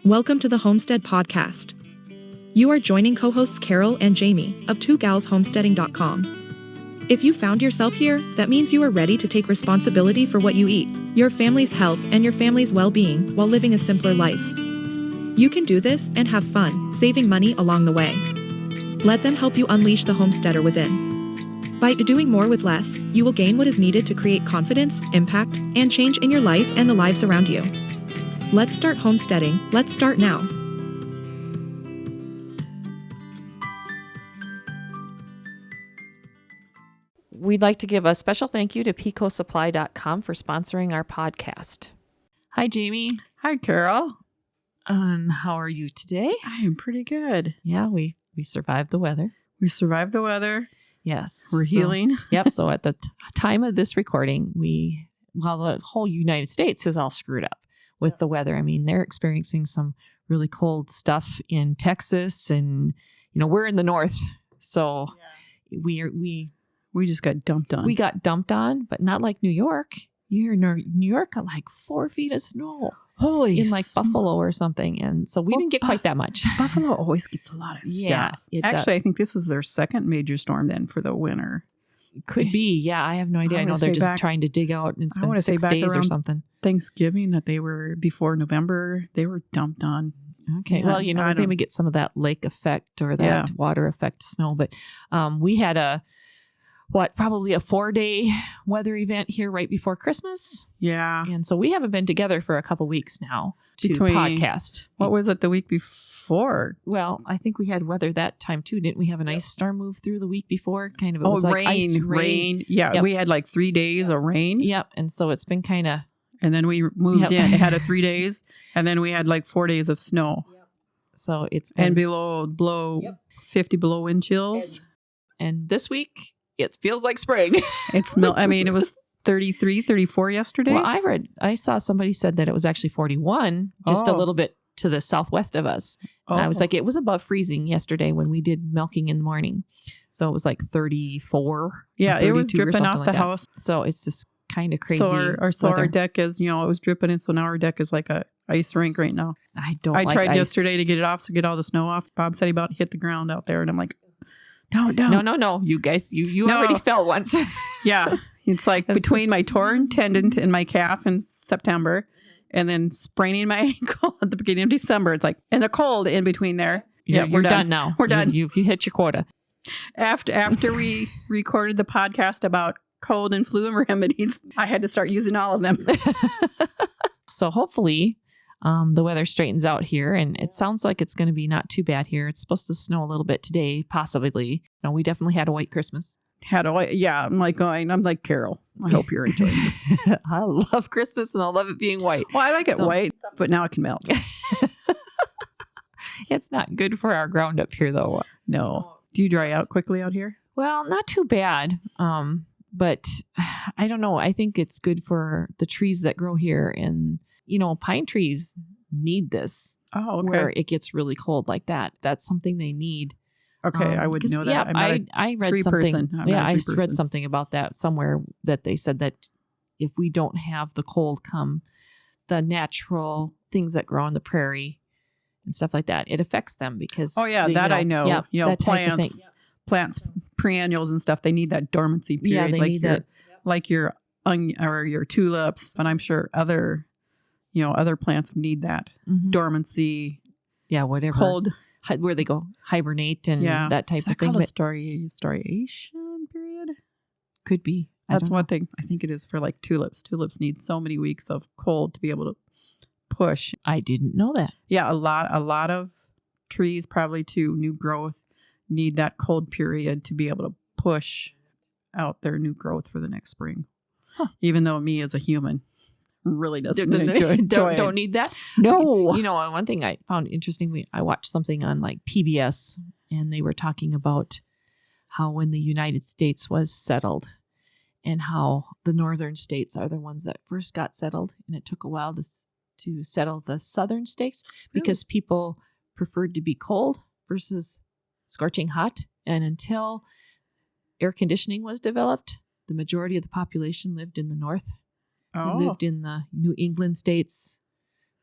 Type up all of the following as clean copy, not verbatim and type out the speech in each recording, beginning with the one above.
Welcome to the Homestead Podcast. You are joining co-hosts Carol and Jamie of twogalshomesteading.com. If you found yourself here, that means you are ready to take responsibility for what you eat, your family's health, and your family's well-being while living a simpler life. You can do this and have fun, saving money along the way. Let them help you unleash the homesteader within. By doing more with less, you will gain what is needed to create confidence, impact, and change in your life and the lives around you. Let's start homesteading. Let's start now. We'd like to give a special thank you to picosupply.com for sponsoring our podcast. Hi, Jamie. Hi, Carol. How are you today? I am pretty good. Yeah, we survived the weather. We survived the weather. Yes. We're healing. Yep. So at the time of this recording, the whole United States is all screwed up with the weather. I mean, they're experiencing some really cold stuff in Texas, and we're in the north, so we just got dumped on. We got dumped on, but not like New York. New York got like 4 feet of snow. Holy in like Buffalo or something, and so we didn't get quite that much. Buffalo always gets a lot of stuff. Yeah, it Actually, does. I think this is their second major storm then for the winter. Could be. Yeah, I have no idea. I know they're just trying to dig out and spend 6 days or something. Thanksgiving, that they were before November, they were dumped on. Okay. Yeah, well, maybe we get some of that lake effect or that water effect snow, but we had probably a 4-day weather event here right before Christmas. Yeah. And so we haven't been together for a couple weeks now to podcast. What was it the week before? Well, I think we had weather that time too. Didn't we have an ice storm move through the week before? Kind of. It was like rain. Yeah. Yep. We had like 3 days of rain. Yep. And so it's been kind of. And then we moved in. It had 3 days. And then we had like 4 days of snow. Yep. So it's been. And below 50 below wind chills. And this week, it feels like spring. It was 33, 34 yesterday. Well, I saw somebody said that it was actually 41, just a little bit to the southwest of us. And I was like, it was above freezing yesterday when we did milking in the morning. So it was like 34. Yeah, it was dripping off the house. So it's just kind of crazy. So our deck is, it was dripping, and so now our deck is like a ice rink right now. I tried yesterday to get it off, so get all the snow off. Bob said he about hit the ground out there, and I'm like, don't. No. You guys, you already fell once. Yeah. It's like between my torn tendon in my calf in September and then spraining my ankle at the beginning of December. It's like, and the cold in between there. We're done now. We're done. You hit your quota. After we recorded the podcast about cold and flu and remedies, I had to start using all of them. So hopefully the weather straightens out here, and it sounds like it's going to be not too bad here. It's supposed to snow a little bit today, possibly. No, we definitely had a white Christmas. I'm like Carol, I hope you're enjoying this. I love Christmas, and I love it being white. Well, I like it white, but now it can melt. It's not good for our ground up here, though. No. Do you dry out quickly out here? Well, not too bad. But I don't know. I think it's good for the trees that grow here, and pine trees need this. Oh, okay. Where it gets really cold like that. That's something they need. Okay, I wouldn't know that. Yeah, I read something. I read person. something about that somewhere, that they said that if we don't have the cold come, the natural things that grow on the prairie and stuff like that, it affects them because. Oh yeah, I know. Yeah, plants, perennials and stuff. They need that dormancy period. Yeah, they need that. Like your your tulips, and I'm sure other plants need that dormancy. Yeah, whatever. Cold. Where they go hibernate and that type of thing. Striation period? Could be. That's one thing. I think it is for like tulips. Tulips need so many weeks of cold to be able to push. I didn't know that. Yeah, a lot of trees, probably too, new growth, need that cold period to be able to push out their new growth for the next spring. Huh. Even though me as a human really doesn't enjoy don't need that. No. One thing I found interesting, I watched something on like PBS, and they were talking about how when the United States was settled and how the northern states are the ones that first got settled, and it took a while to settle the southern states because people preferred to be cold versus scorching hot. And until air conditioning was developed, the majority of the population lived in the north. They lived in the New England states,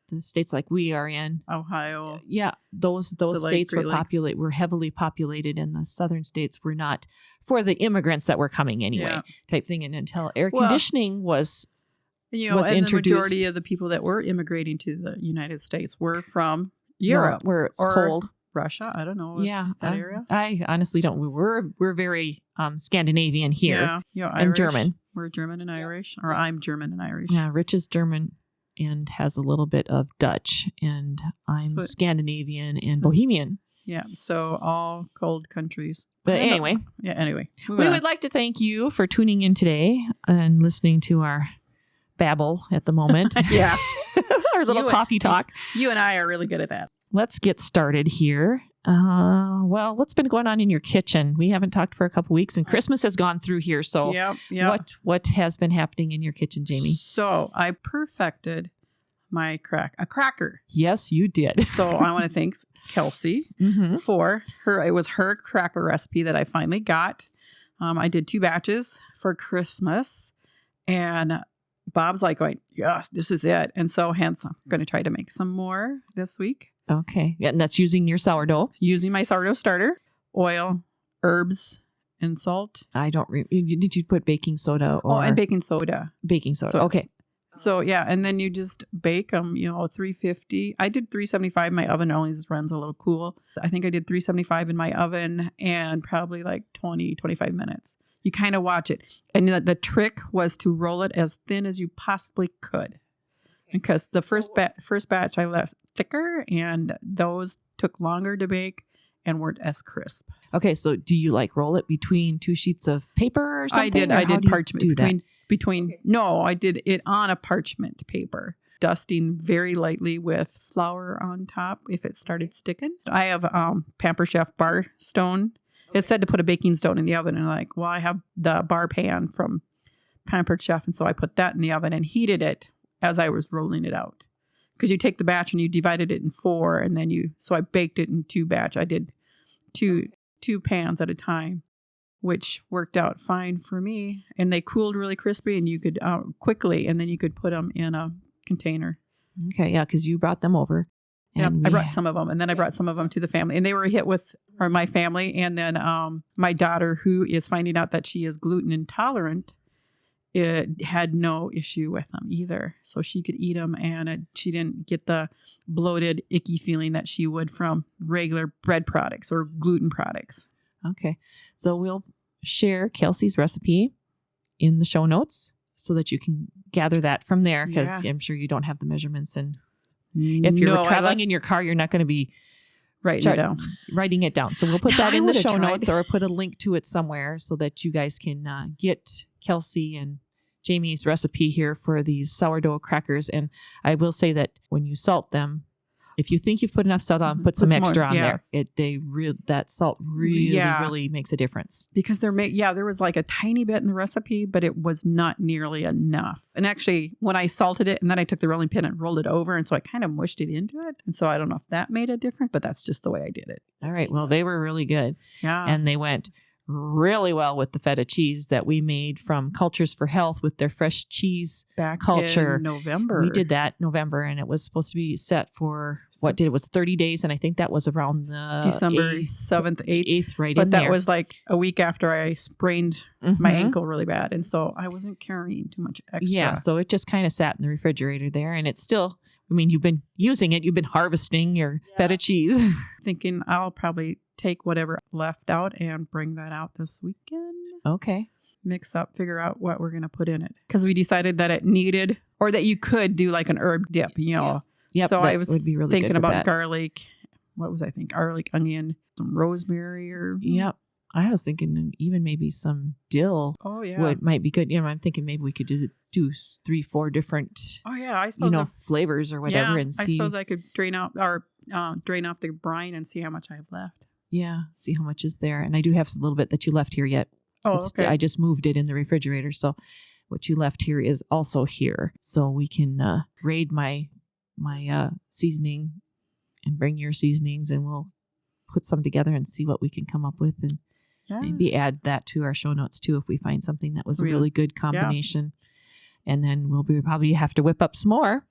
the states like we are in. Ohio. Yeah, those states were heavily populated, and the southern states were not for the immigrants that were coming anyway, type thing. And until air conditioning was introduced. The majority of the people that were immigrating to the United States were from Europe, where it's cold. Russia. I don't know. Yeah, that area. I honestly don't. We're very Scandinavian here, and Irish, German. We're German and Irish, or I'm German and Irish. Yeah, Rich is German and has a little bit of Dutch, and I'm Scandinavian and Bohemian. Yeah, so all cold countries. But anyway. We would like to thank you for tuning in today and listening to our babble at the moment. Yeah. Our little coffee talk. You and I are really good at that. Let's get started here. Well, what's been going on in your kitchen? We haven't talked for a couple weeks, and Christmas has gone through here. So what has been happening in your kitchen, Jamie? So I perfected my a cracker. Yes, you did. So I want to thank Kelsey for her. It was her cracker recipe that I finally got. I did 2 batches for Christmas, and Bob's like going, yeah, this is it. And so hence I'm going to try to make some more this week. Okay. Yeah, and that's using your sourdough? Using my sourdough starter, oil, herbs, and salt. Did you put baking soda? And baking soda. Baking soda. So, okay. So yeah, and then you just bake them, 350. I did 375. My oven always runs a little cool. I think I did 375 in my oven and probably like 20, 25 minutes. You kind of watch it. And the trick was to roll it as thin as you possibly could. Because the first batch I left thicker, and those took longer to bake and weren't as crisp. Okay, so do you roll it between 2 sheets of paper or something? I did parchment. I did it on a parchment paper, dusting very lightly with flour on top if it started sticking. I have Pamper Chef bar stone. It said to put a baking stone in the oven, and I have the bar pan from Pampered Chef, and so I put that in the oven and heated it as I was rolling it out. Because you take the batch and you divided it in 4, and then so I baked it in 2 batch. I did two pans at a time, which worked out fine for me. And they cooled really crispy, and you could quickly, and then you could put them in a container. Okay, yeah, because you brought them over. Yeah, I brought some of them, and then I brought some of them to the family, and they were a hit with my family. And then my daughter, who is finding out that she is gluten intolerant, it had no issue with them either. So she could eat them, and she didn't get the bloated, icky feeling that she would from regular bread products or gluten products. Okay. So we'll share Kelsey's recipe in the show notes so that you can gather that from there, because I'm sure you don't have the measurements. And if you're traveling in your car, you're not going to be writing it down. So we'll put that in the show notes, or put a link to it somewhere so that you guys can get Kelsey and Jamie's recipe here for these sourdough crackers. And I will say that when you salt them, if you think you've put enough salt on, put some extra on there. That salt really makes a difference. Because there was a tiny bit in the recipe, but it was not nearly enough. And actually, when I salted it, and then I took the rolling pin and rolled it over, and so I kind of mushed it into it. And so I don't know if that made a difference, but that's just the way I did it. All right. Well, they were really good. Yeah. And they went really well with the feta cheese that we made from Cultures for Health with their fresh cheese back culture in November. We did that November, and it was supposed to be set for it was 30 days, and I think that was around the December 7th, 8th, right? But that was a week after I sprained my ankle really bad, and so I wasn't carrying too much extra. Yeah, so it just kind of sat in the refrigerator there, and it's still. I mean, you've been using it. You've been harvesting your feta cheese. Thinking I'll probably take whatever left out and bring that out this weekend. Okay. Mix up, figure out what we're going to put in it. Because we decided that it needed, or that you could do an herb dip, Yeah. Yep, so I was really thinking about garlic. What was I thinking? Garlic, onion, some rosemary, or... Yep. I was thinking even maybe some dill. Oh, yeah. Might be good. I'm thinking maybe we could do 3-4 different. Oh, yeah. I suppose flavors or whatever, and see. I suppose I could drain off the brine and see how much I have left. Yeah, see how much is there. And I do have a little bit that you left here yet. Oh, okay. I just moved it in the refrigerator, so what you left here is also here. So we can raid my seasoning and bring your seasonings, and we'll put some together and see what we can come up with, and maybe add that to our show notes too if we find something that was a really good combination. And then we'll probably have to whip up some more.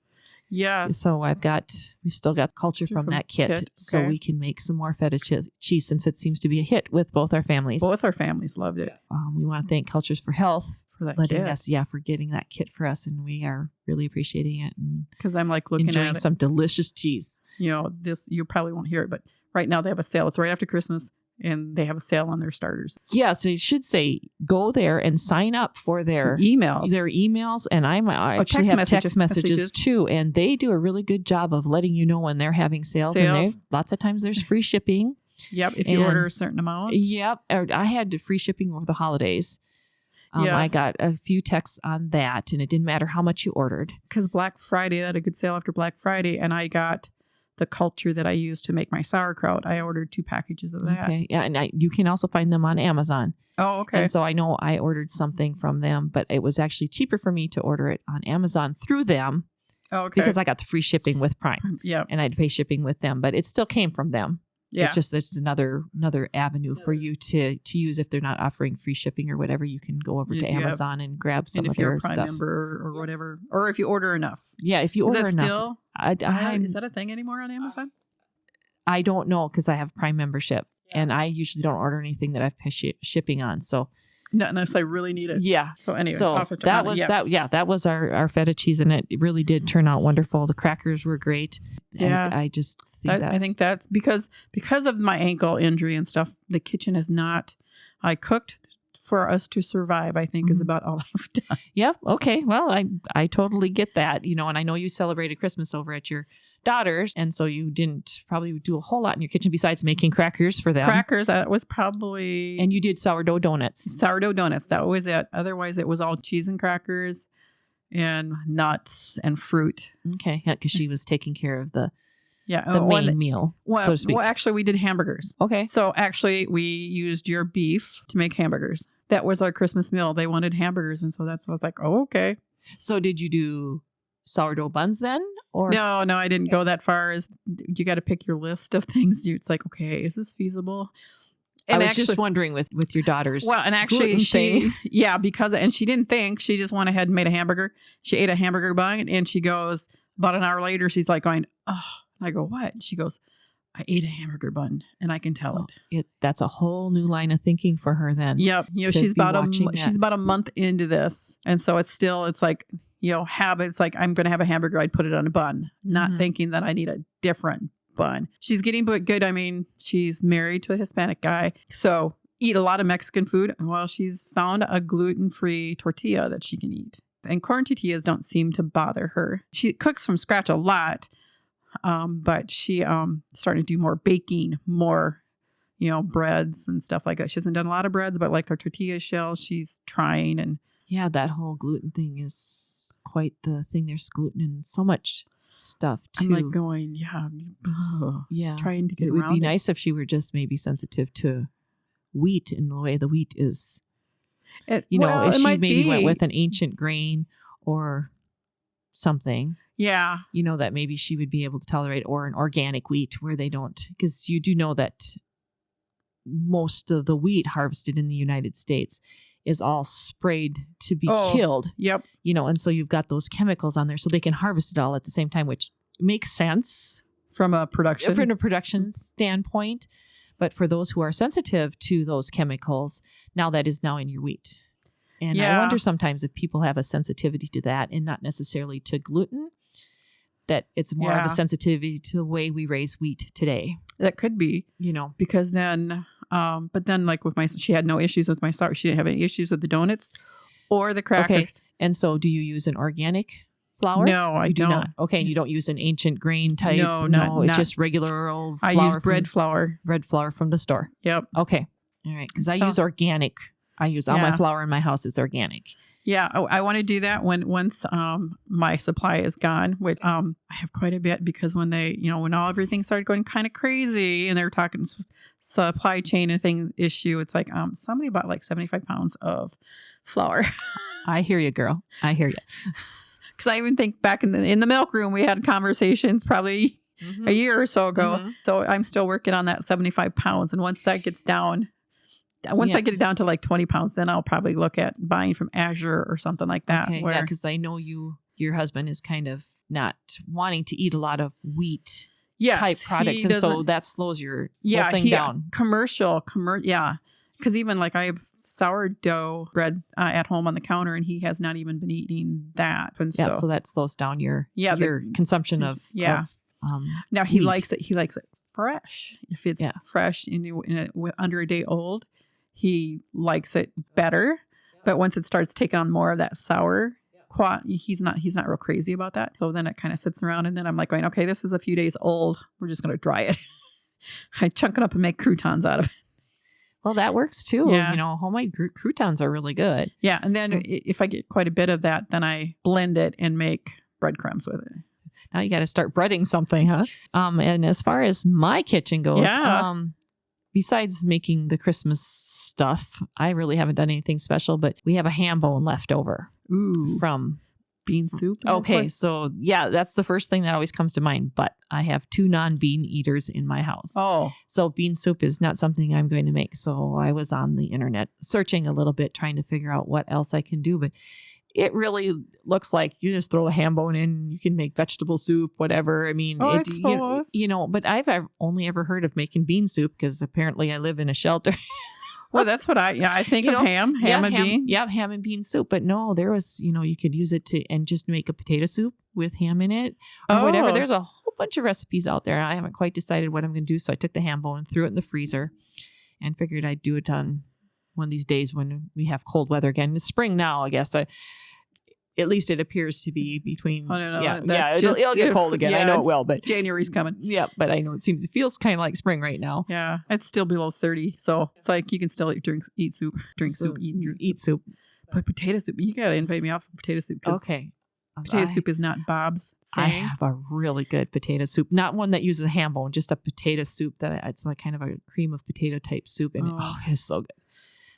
Yes. So we've still got culture from that kit. So okay. we can make some more feta cheese since it seems to be a hit with both our families. Both our families loved it. We want to thank Cultures for Health For that letting kit. us, for getting that kit for us. And we are really appreciating it and Because I'm like looking enjoying at it. some delicious cheese. You know, this, you probably won't hear it, but right now they have a sale. It's right after Christmas and they have a sale on their starters. Yeah. So you should say, go there and sign up for their emails. And I actually text have text messages too. And they do a really good job of letting you know when they're having sales. And lots of times there's free shipping. Yep. If you order a certain amount. Yep. I had free shipping over the holidays. Yes. I got a few texts on that, and it didn't matter how much you ordered. Because Black Friday, they had a good sale after Black Friday, and I got the culture that I use to make my sauerkraut. I ordered 2 packages of that. Okay. Yeah, and you can also find them on Amazon. Oh, okay. And so I know I ordered something from them, but it was actually cheaper for me to order it on Amazon through them. Oh, okay. Because I got the free shipping with Prime. Yeah. And I had to pay shipping with them, but it still came from them. Yeah. It's another avenue for you to use if they're not offering free shipping or whatever. You can go over to Amazon and grab some of their stuff. And if you're a Prime member or whatever, or if you order enough. Yeah, if you order enough. Still, is that a thing anymore on Amazon? I don't know because I have Prime membership, and I usually don't order anything that I've paid shipping on. So. Not unless I really need it. Yeah. So anyway, that was our feta cheese, and it really did turn out wonderful. The crackers were great. Yeah. I just think I think that's because of my ankle injury and stuff. The kitchen is not. I cooked for us to survive. I think is about all I've done. Yep. Okay. Well, I totally get that. And I know you celebrated Christmas over at your daughters, and so you didn't probably do a whole lot in your kitchen besides making crackers for them. That was probably. And you did sourdough donuts. That was it. Otherwise, it was all cheese and crackers and nuts and fruit. Okay. Yeah, because she was taking care of the main meal, so to speak. Well, actually, we did hamburgers. Okay. So actually, we used your beef to make hamburgers. That was our Christmas meal. They wanted hamburgers, and so I was like, oh, okay. So did you do sourdough buns then? Or No, I didn't go that far. You got to pick your list of things. It's like, okay, is this feasible? And I was just wondering with your daughters. Well, and actually, she didn't think. She just went ahead and made a hamburger. She ate a hamburger bun, and she goes, about an hour later, she's like going, oh. I go, what? And she goes, I ate a hamburger bun, and I can tell it. That's a whole new line of thinking for her then. Yep. She's about a month into this, and so it's like, habits. Like, I'm going to have a hamburger. I'd put it on a bun, not thinking that I need a different bun. She's getting good. I mean, she's married to a Hispanic guy, so eat a lot of Mexican food. Well, she's found a gluten-free tortilla that she can eat, and corn tortillas don't seem to bother her. She cooks from scratch a lot. But she starting to do more baking, more, breads and stuff like that. She hasn't done a lot of breads, but like her tortilla shells, she's trying. And yeah, that whole gluten thing is quite the thing. There's gluten in so much stuff too. I'm like going, trying to get it around. Would be nice if she were just maybe sensitive to wheat in the way the wheat is. If she maybe went with an ancient grain or something. Yeah. That maybe she would be able to tolerate, or an organic wheat where they don't, because you do know that most of the wheat harvested in the United States is all sprayed to be killed. Yep. And so you've got those chemicals on there so they can harvest it all at the same time, which makes sense from a production standpoint. But for those who are sensitive to those chemicals, that is now in your wheat. And I wonder sometimes if people have a sensitivity to that and not necessarily to gluten, that it's more of a sensitivity to the way we raise wheat today. That could be, because then, but then like she had no issues with my starter. She didn't have any issues with the donuts or the crackers. Okay. And so do you use an organic flour? No, I don't. Not. Okay. And you don't use an ancient grain type? No, it's just regular old flour. I use bread flour. Bread flour from the store. Yep. Okay. All right. Because I use organic. I use all my flour in my house is organic. Yeah, I want to do that once my supply is gone, which I have quite a bit, because when when everything started going kind of crazy and they were talking supply chain and issue, it's like somebody bought like 75 pounds of flour. I hear you, girl. I hear you. Because I even think back in the milk room, we had conversations probably a year or so ago. So I'm still working on that 75 pounds. And once that gets down, I get it down to like 20 pounds, then I'll probably look at buying from Azure or something like that. Okay, because I know your husband is kind of not wanting to eat a lot of wheat Yes, type products. he And so doesn't- that slows your whole thing down. Commercial. Because even like I have sourdough bread at home on the counter, and he has not even been eating that. And So that slows down your consumption of now he wheat. likes it. He likes it fresh. If it's fresh under a day old, he likes it better. But once it starts taking on more of that sour, he's not real crazy about that. So then it kind of sits around, and then I'm like going, okay, this is a few days old. We're just going to dry it. I chunk it up and make croutons out of it. Well, that works too. Yeah. Homemade croutons are really good. Yeah. And then if I get quite a bit of that, then I blend it and make breadcrumbs with it. Now you got to start breading something, huh? And as far as my kitchen goes, besides making the Christmas stuff, I really haven't done anything special, but we have a ham bone left over from bean soup. Okay. So that's the first thing that always comes to mind, but I have 2 non-bean eaters in my house. Oh, so bean soup is not something I'm going to make. So I was on the internet searching a little bit, trying to figure out what else I can do, but it really looks like you just throw a ham bone in, you can make vegetable soup, whatever. I mean, I suppose. But I've only ever heard of making bean soup because apparently I live in a shelter. Well, that's what I think of ham and bean. Yeah, ham and bean soup. But no, there was, you could use it and just make a potato soup with ham in it or whatever. There's a whole bunch of recipes out there. I haven't quite decided what I'm going to do. So I took the ham bone and threw it in the freezer and figured I'd do it on one of these days when we have cold weather again. It's spring now, I guess. At least it appears to be between. Oh, no. It'll get cold again. I know it will, but January's coming. Yeah, but I know it feels kind of like spring right now. Yeah, it's still below 30, so it's like you can still eat soup. But potato soup, you gotta invite me out for potato soup. Okay, potato soup is not Bob's thing. I have a really good potato soup, not one that uses a ham bone, just a potato soup it's like kind of a cream of potato type soup, and it's so good.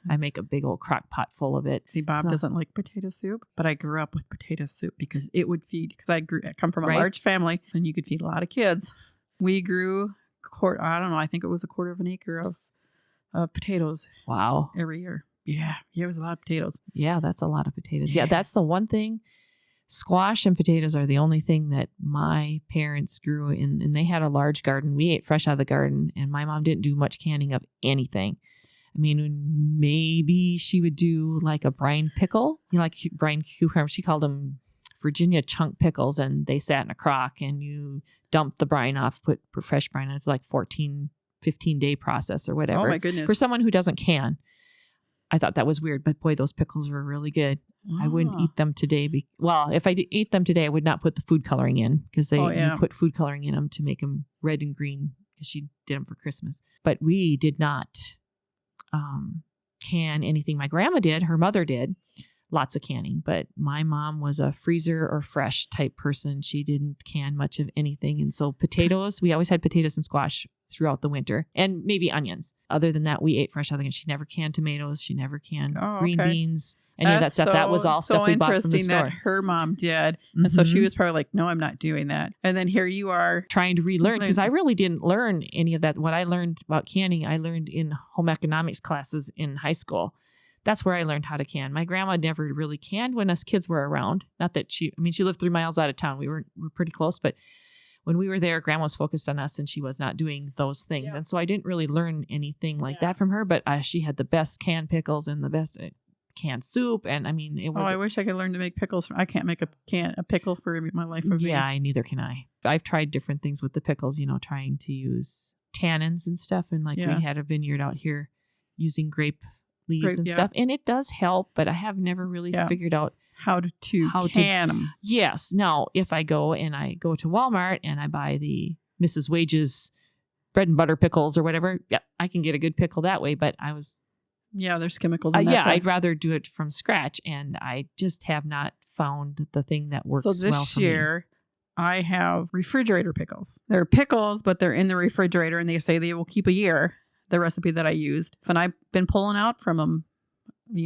I make a big old crock pot full of it. See, Bob doesn't like potato soup, but I grew up with potato soup because it would feed, because I come from a large family and you could feed a lot of kids. We grew, I think it was 1/4 of an acre of potatoes. Wow. Every year. Yeah. It was a lot of potatoes. Yeah, that's a lot of potatoes. Yeah, that's the one thing. Squash and potatoes are the only thing that my parents grew in, and they had a large garden. We ate fresh out of the garden, and my mom didn't do much canning of anything. I mean, maybe she would do like a brine pickle, like brine cucumber. She called them Virginia chunk pickles, and they sat in a crock and you dump the brine off, put fresh brine on. It's like 15 day process or whatever. Oh my goodness. For someone who doesn't can. I thought that was weird, but boy, those pickles were really good. I wouldn't eat them today. If I ate them today, I would not put the food coloring in because you put food coloring in them to make them red and green because she did them for Christmas. But we did not can anything. My grandma did, her mother did, lots of canning, but my mom was a freezer or fresh type person. She didn't can much of anything. And so potatoes, we always had potatoes and squash throughout the winter, and maybe onions. Other than that, we ate fresh onions. She never canned tomatoes. She never canned green beans. Any of that stuff. That was all stuff we bought from the store. So interesting that her mom did. And so she was probably like, no, I'm not doing that. And then here you are. Trying to relearn, because I really didn't learn any of that. What I learned about canning, I learned in home economics classes in high school. That's where I learned how to can. My grandma never really canned when us kids were around. Not that she lived 3 miles out of town. We're pretty close, but when we were there, grandma was focused on us and she was not doing those things. Yeah. And so I didn't really learn anything like that from her, but she had the best canned pickles and the best canned soup. And I mean, it was. I wish I could learn to make pickles. I can't make a pickle for my life. Neither can I. I've tried different things with the pickles, trying to use tannins and stuff. And we had a vineyard out here using grape leaves and stuff. And it does help, but I have never really figured out how to can them. Yes. Now, if I go to Walmart and I buy the Mrs. Wages bread and butter pickles or whatever, I can get a good pickle that way. But there's chemicals in that. I'd rather do it from scratch, and I just have not found the thing that works well for me. So this year, I have refrigerator pickles. They're pickles, but they're in the refrigerator, and they say they will keep a year, the recipe that I used. And I've been pulling out from them,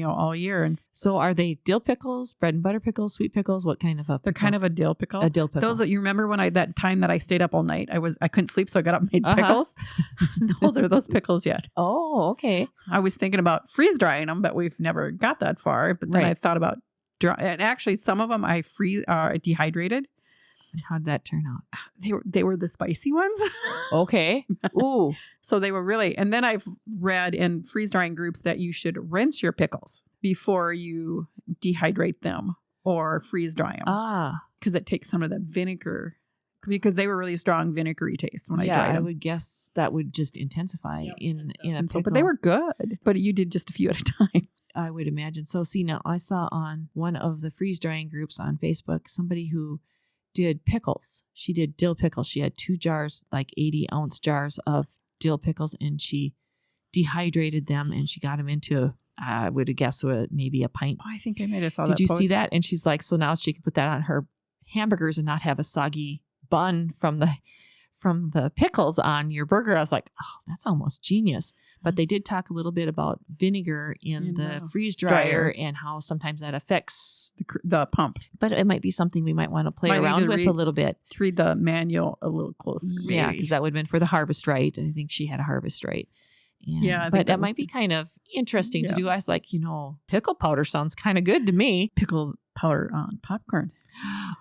all year. And so are they dill pickles, bread and butter pickles, sweet pickles? What kind of a pickle? They're kind of a dill pickle. A dill pickle. Those that you remember when that time that I stayed up all night, I couldn't sleep, so I got up and made pickles. Those are those pickles yet. Oh, okay. I was thinking about freeze drying them, but we've never got that far. But then I thought about and actually some of them I dehydrated. And how did that turn out? They were the spicy ones. Okay. Ooh. So they were really, and then I've read in freeze drying groups that you should rinse your pickles before you dehydrate them or freeze dry them. Ah. Because it takes some of that vinegar, because they were really strong vinegary taste when I dried them. I would guess that would just intensify in a pickle. But they were good. But you did just a few at a time. I would imagine. So see, now I saw on one of the freeze drying groups on Facebook, somebody who did pickles. She did dill pickles. She had 2 jars, like 80-ounce jars of dill pickles, and she dehydrated them and she got them into, I would guess, maybe a pint. Oh, I think I might have saw that. Did you post. see that? And she's like, so now she can put that on her hamburgers and not have a soggy bun from the pickles on your burger. I was like, oh, that's almost genius. But they did talk a little bit about vinegar in the freeze dryer and how sometimes that affects the pump. But it might be something we might want to play around with a little bit. Read the manual a little closer. Yeah, because that would have been for the harvest right. I think she had a harvest right. And, but that might be kind of interesting to do. I was like, pickle powder sounds kind of good to me. Pickle powder on popcorn.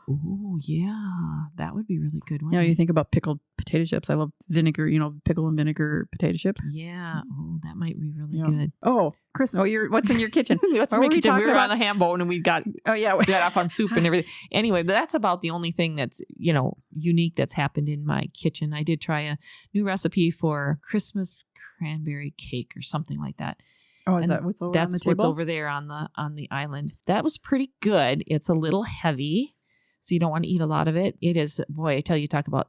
Oh, yeah. That would be really good. You think about pickled potato chips. I love vinegar, pickle and vinegar potato chip. Yeah. Oh, that might be really good. Oh, Chris, what's in your kitchen? What's in my kitchen? We were on the ham bone and we got off on soup and everything. Anyway, that's about the only thing that's, unique that's happened in my kitchen. I did try a new recipe for Christmas cranberry cake or something like that. Oh, is that what's over on the table? That's what's over there on the island. That was pretty good. It's a little heavy, so you don't want to eat a lot of it. It is, boy, I tell you, talk about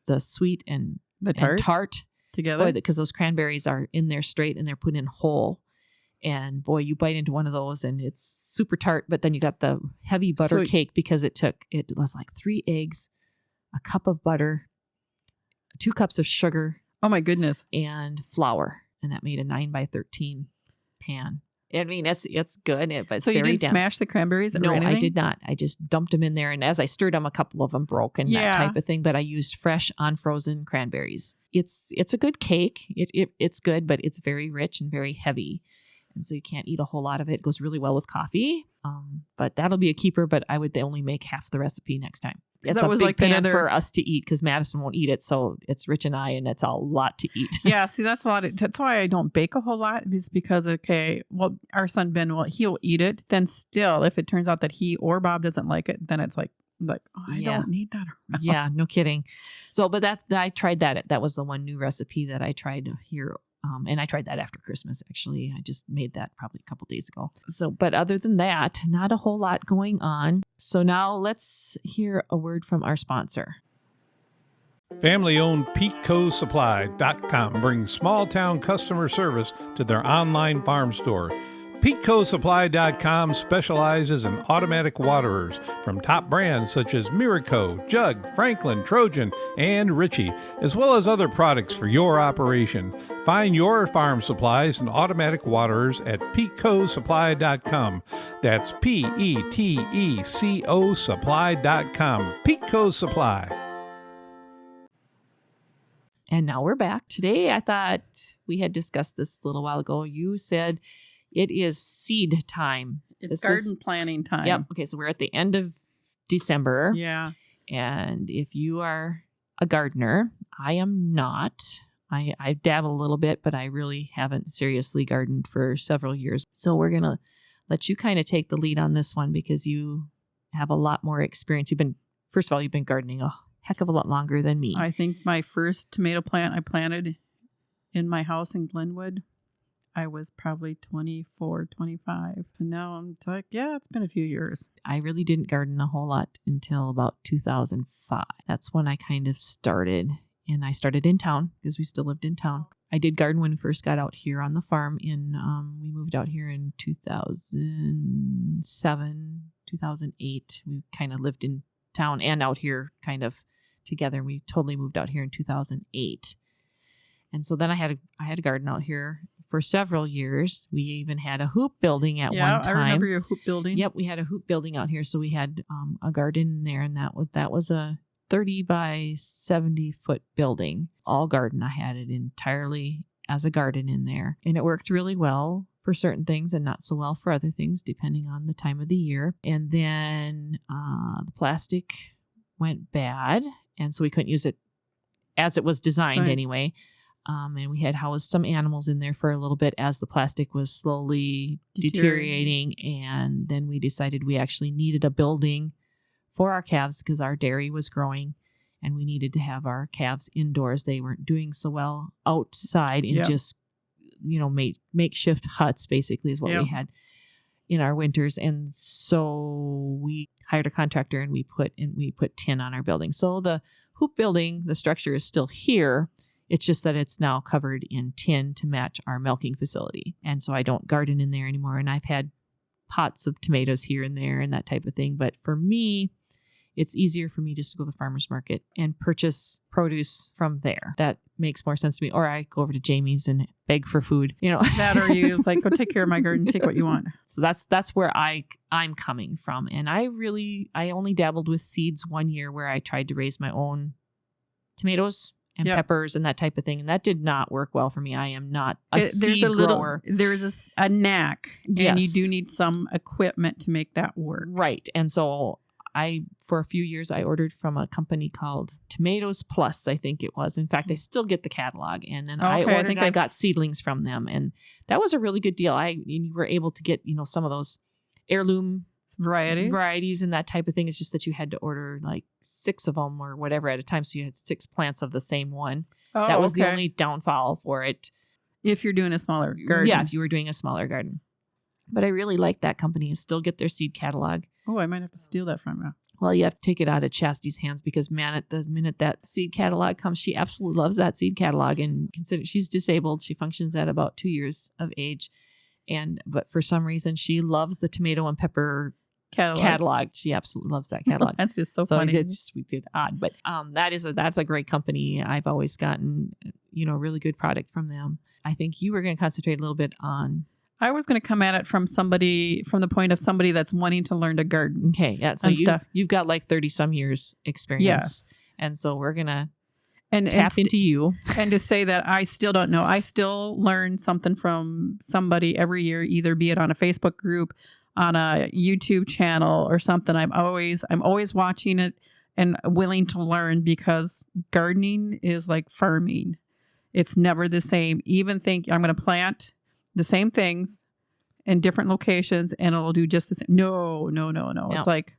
the sweet and the tart together. Because those cranberries are in there straight and they're put in whole. And boy, you bite into one of those and it's super tart. But then you got the heavy butter cake because it was like 3 eggs, a cup of butter, 2 cups of sugar. Oh my goodness! And flour, and that made a 9x13 pan. I mean, it's good, but it's very dense. So you didn't smash the cranberries? No, I did not. I just dumped them in there, and as I stirred them, a couple of them broke and that type of thing. But I used fresh, unfrozen cranberries. It's a good cake. It's good, but it's very rich and very heavy, and so you can't eat a whole lot of it. It goes really well with coffee. But that'll be a keeper. But I would only make half the recipe next time. It's a big pan for us to eat because Madison won't eat it. So it's Rich and I, and it's a lot to eat. Yeah, see, that's a lot. That's why I don't bake a whole lot, is because, our son Ben, he'll eat it. Then still, if it turns out that he or Bob doesn't like it, then it's like, I don't need that around. Yeah, no kidding. So, but I tried that. That was the one new recipe that I tried here. And I tried that after Christmas, actually. I just made that probably a couple days ago. So, but other than that, not a whole lot going on. So now let's hear a word from our sponsor. Family-owned PetecoSupply.com brings small-town customer service to their online farm store. PetecoSupply.com specializes in automatic waterers from top brands such as Miraco, Jug, Franklin, Trojan, and Ritchie, as well as other products for your operation. Find your farm supplies and automatic waterers at PetecoSupply.com. That's PETECO Supply.com. Petco Supply. And now we're back. Today, I thought we had discussed this a little while ago. You said it is seed time. It's garden planting time. Yep. Okay, so we're at the end of December. Yeah. And if you are a gardener, I am not. I dabble a little bit, but I really haven't seriously gardened for several years. So we're going to let you kind of take the lead on this one because you have a lot more experience. You've been gardening a heck of a lot longer than me. I think my first tomato plant I planted in my house in Glenwood, I was probably 24, 25. And now I'm like, it's been a few years. I really didn't garden a whole lot until about 2005. That's when I kind of started. And I started in town because we still lived in town. I did garden when we first got out here on the farm. We moved out here in 2007, 2008. We kind of lived in town and out here kind of together. We totally moved out here in 2008. And so then I had a garden out here for several years. We even had a hoop building at one time. Yeah, I remember your hoop building. Yep, we had a hoop building out here. So we had a garden in there, and that was a 30 by 70 foot building, all garden. I had it entirely as a garden in there, and it worked really well for certain things and not so well for other things, depending on the time of the year. And then the plastic went bad. And so we couldn't use it as it was designed anyway. And we had housed some animals in there for a little bit as the plastic was slowly deteriorating. And then we decided we actually needed a building for our calves because our dairy was growing and we needed to have our calves indoors. They weren't doing so well outside in just, makeshift huts basically is what we had in our winters. And so we hired a contractor and we put tin on our building. So the hoop building, the structure is still here. It's just that it's now covered in tin to match our milking facility. And so I don't garden in there anymore. And I've had pots of tomatoes here and there and that type of thing. But for me, it's easier for me just to go to the farmer's market and purchase produce from there. That makes more sense to me. Or I go over to Jamie's and beg for food, That or you just like, go take care of my garden, take what you want. So that's where I'm coming from. And I only dabbled with seeds one year where I tried to raise my own tomatoes and peppers and that type of thing. And that did not work well for me. I am not seed grower. There's a knack and you do need some equipment to make that work. Right. And so for a few years, I ordered from a company called Tomatoes Plus, I think it was. In fact, I still get the catalog. And then I got seedlings from them. And that was a really good deal. You were able to get, some of those heirloom varieties and that type of thing. It's just that you had to order like 6 of them or whatever at a time. So you had 6 plants of the same one. That was the only downfall for it. If you're doing a smaller garden. Yeah, if you were doing a smaller garden. But I really like that company. I still get their seed catalog. Oh, I might have to steal that from you. Well, you have to take it out of Chastity's hands because, man, at the minute that seed catalog comes, she absolutely loves that seed catalog. And consider she's disabled. She functions at about 2 years of age. But for some reason, she loves the tomato and pepper catalog. She absolutely loves that catalog. That's just so funny. It's odd. But that's a great company. I've always gotten, really good product from them. I think you were going to concentrate a little bit on... I was going to come at it from the point of somebody that's wanting to learn to garden. Okay, yeah. So you've got like 30 some years experience. Yes. And so we're going to tap into you. And to say that I still don't know. I still learn something from somebody every year, either be it on a Facebook group, on a YouTube channel or something. I'm always watching it and willing to learn because gardening is like farming. It's never the same. Even think I'm going to plant the same things in different locations and it'll do just the same. No. It's like,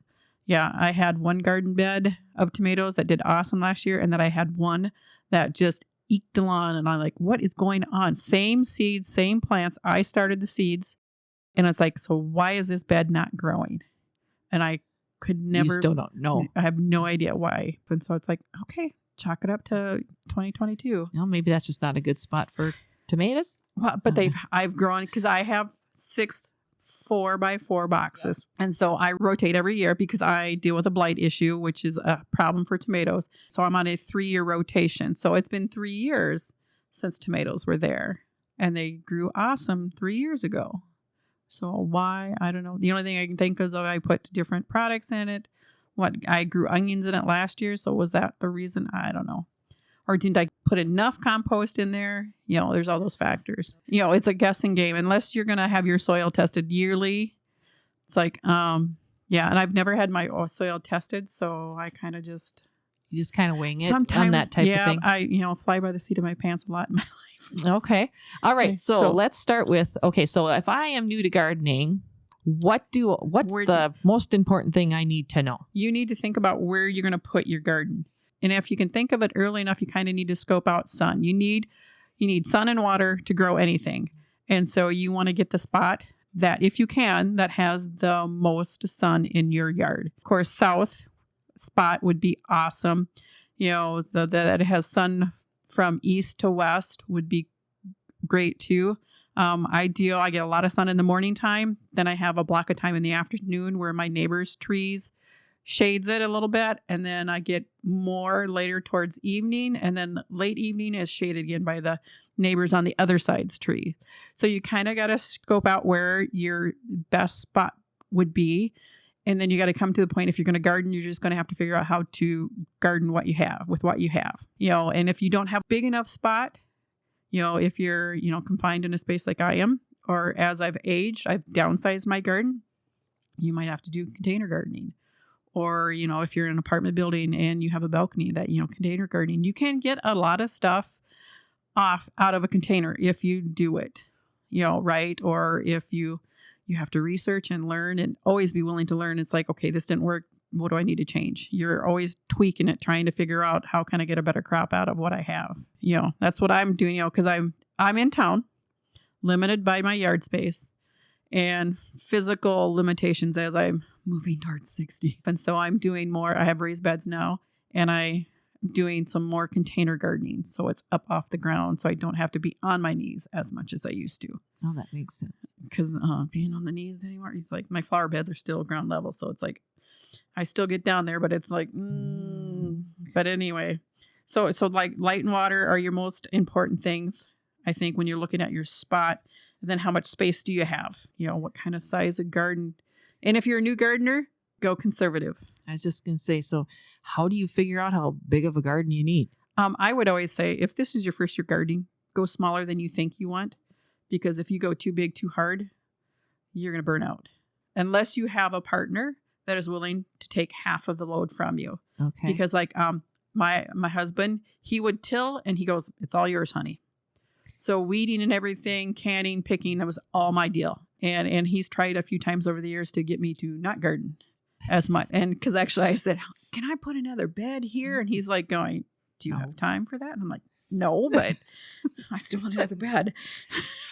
I had one garden bed of tomatoes that did awesome last year. And then I had one that just eked along and I'm like, what is going on? Same seeds, same plants. I started the seeds and it's like, so why is this bed not growing? And I could never. You still don't know. I have no idea why. And so it's like, okay, chalk it up to 2022. Well, maybe that's just not a good spot for tomatoes. Well, but I've grown because I have 6 4x4 boxes. And so I rotate every year because I deal with a blight issue, which is a problem for tomatoes. So I'm on a 3-year rotation. So it's been 3 years since tomatoes were there and they grew awesome 3 years ago. So why? I don't know. The only thing I can think of is I put different products in it. I grew onions in it last year. So was that the reason? I don't know. Or didn't I put enough compost in there? There's all those factors. It's a guessing game. Unless you're going to have your soil tested yearly. It's like, and I've never had my soil tested. So I kind of just... You just kind of wing it on that type of thing? I fly by the seat of my pants a lot in my life. Okay. All right. So let's start with, so if I am new to gardening, what's the most important thing I need to know? You need to think about where you're going to put your garden. And if you can think of it early enough, you kind of need to scope out sun. You need sun and water to grow anything. And so you want to get the spot that, if you can, that has the most sun in your yard. Of course, south spot would be awesome. That it has sun from east to west would be great too. Ideal. I get a lot of sun in the morning time. Then I have a block of time in the afternoon where my neighbor's trees shades it a little bit, and then I get more later towards evening, and then late evening is shaded again by the neighbors on the other side's tree. So you kind of got to scope out where your best spot would be, and then you got to come to the point, if you're going to garden, you're just going to have to figure out how to garden what you have with what you have. And if you don't have a big enough spot, if you're confined in a space like I am, or as I've aged, I've downsized my garden, you might have to do container gardening. Or, if you're in an apartment building and you have a balcony that, container gardening, you can get a lot of stuff out of a container if you do it, right. Or if you have to research and learn and always be willing to learn. It's like, okay, this didn't work. What do I need to change? You're always tweaking it, trying to figure out how can I get a better crop out of what I have. That's what I'm doing, because I'm in town, limited by my yard space and physical limitations as I'm moving towards 60. And so I'm doing more. I have raised beds now, and I'm doing some more container gardening. So it's up off the ground, so I don't have to be on my knees as much as I used to. Oh, that makes sense. Because being on the knees anymore, it's like my flower beds are still ground level. So it's like I still get down there, but it's like, But anyway, so like light and water are your most important things, I think, when you're looking at your spot. And then how much space do you have? What kind of size of garden? And if you're a new gardener, go conservative. I was just going to say, so how do you figure out how big of a garden you need? I would always say, if this is your first year gardening, go smaller than you think you want. Because if you go too big, too hard, you're going to burn out. Unless you have a partner that is willing to take half of the load from you. Okay. Because like my husband, he would till and he goes, it's all yours, honey. So weeding and everything, canning, picking, that was all my deal. And he's tried a few times over the years to get me to not garden as much. And because actually I said, can I put another bed here? And he's like going, do you have time for that? And I'm like, no, but I still want another bed.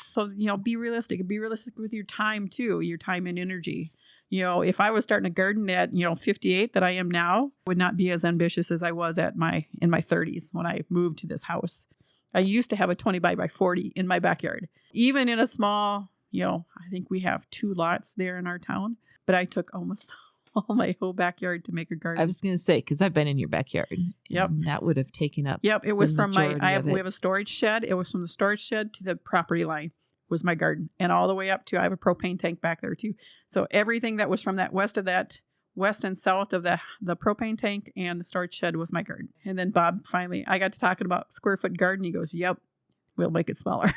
So, be realistic. Be realistic with your time too, your time and energy. If I was starting a garden at, 58 that I am now, would not be as ambitious as I was in my 30s when I moved to this house. I used to have a 20 by 40 in my backyard. Even in a small, I think we have 2 lots there in our town, but I took almost all my whole backyard to make a garden. I was going to say, because I've been in your backyard. Yep. And that would have taken up. Yep. It was from we have a storage shed. It was from the storage shed to the property line was my garden, and all the way up to, I have a propane tank back there too. So everything that was from that west and south of the propane tank and the storage shed was my garden. And then Bob, finally, I got to talking about square foot garden. He goes, yep, we'll make it smaller.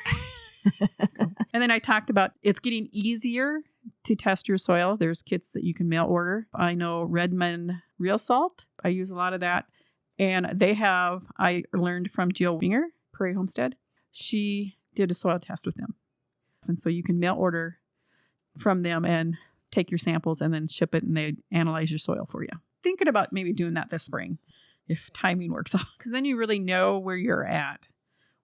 And then I talked about it's getting easier to test your soil. There's kits that you can mail order. I know Redmond Real Salt. I use a lot of that. And I learned from Jill Winger, Prairie Homestead. She did a soil test with them. And so you can mail order from them and take your samples and then ship it, and they analyze your soil for you. Thinking about maybe doing that this spring if timing works out, because then you really know where you're at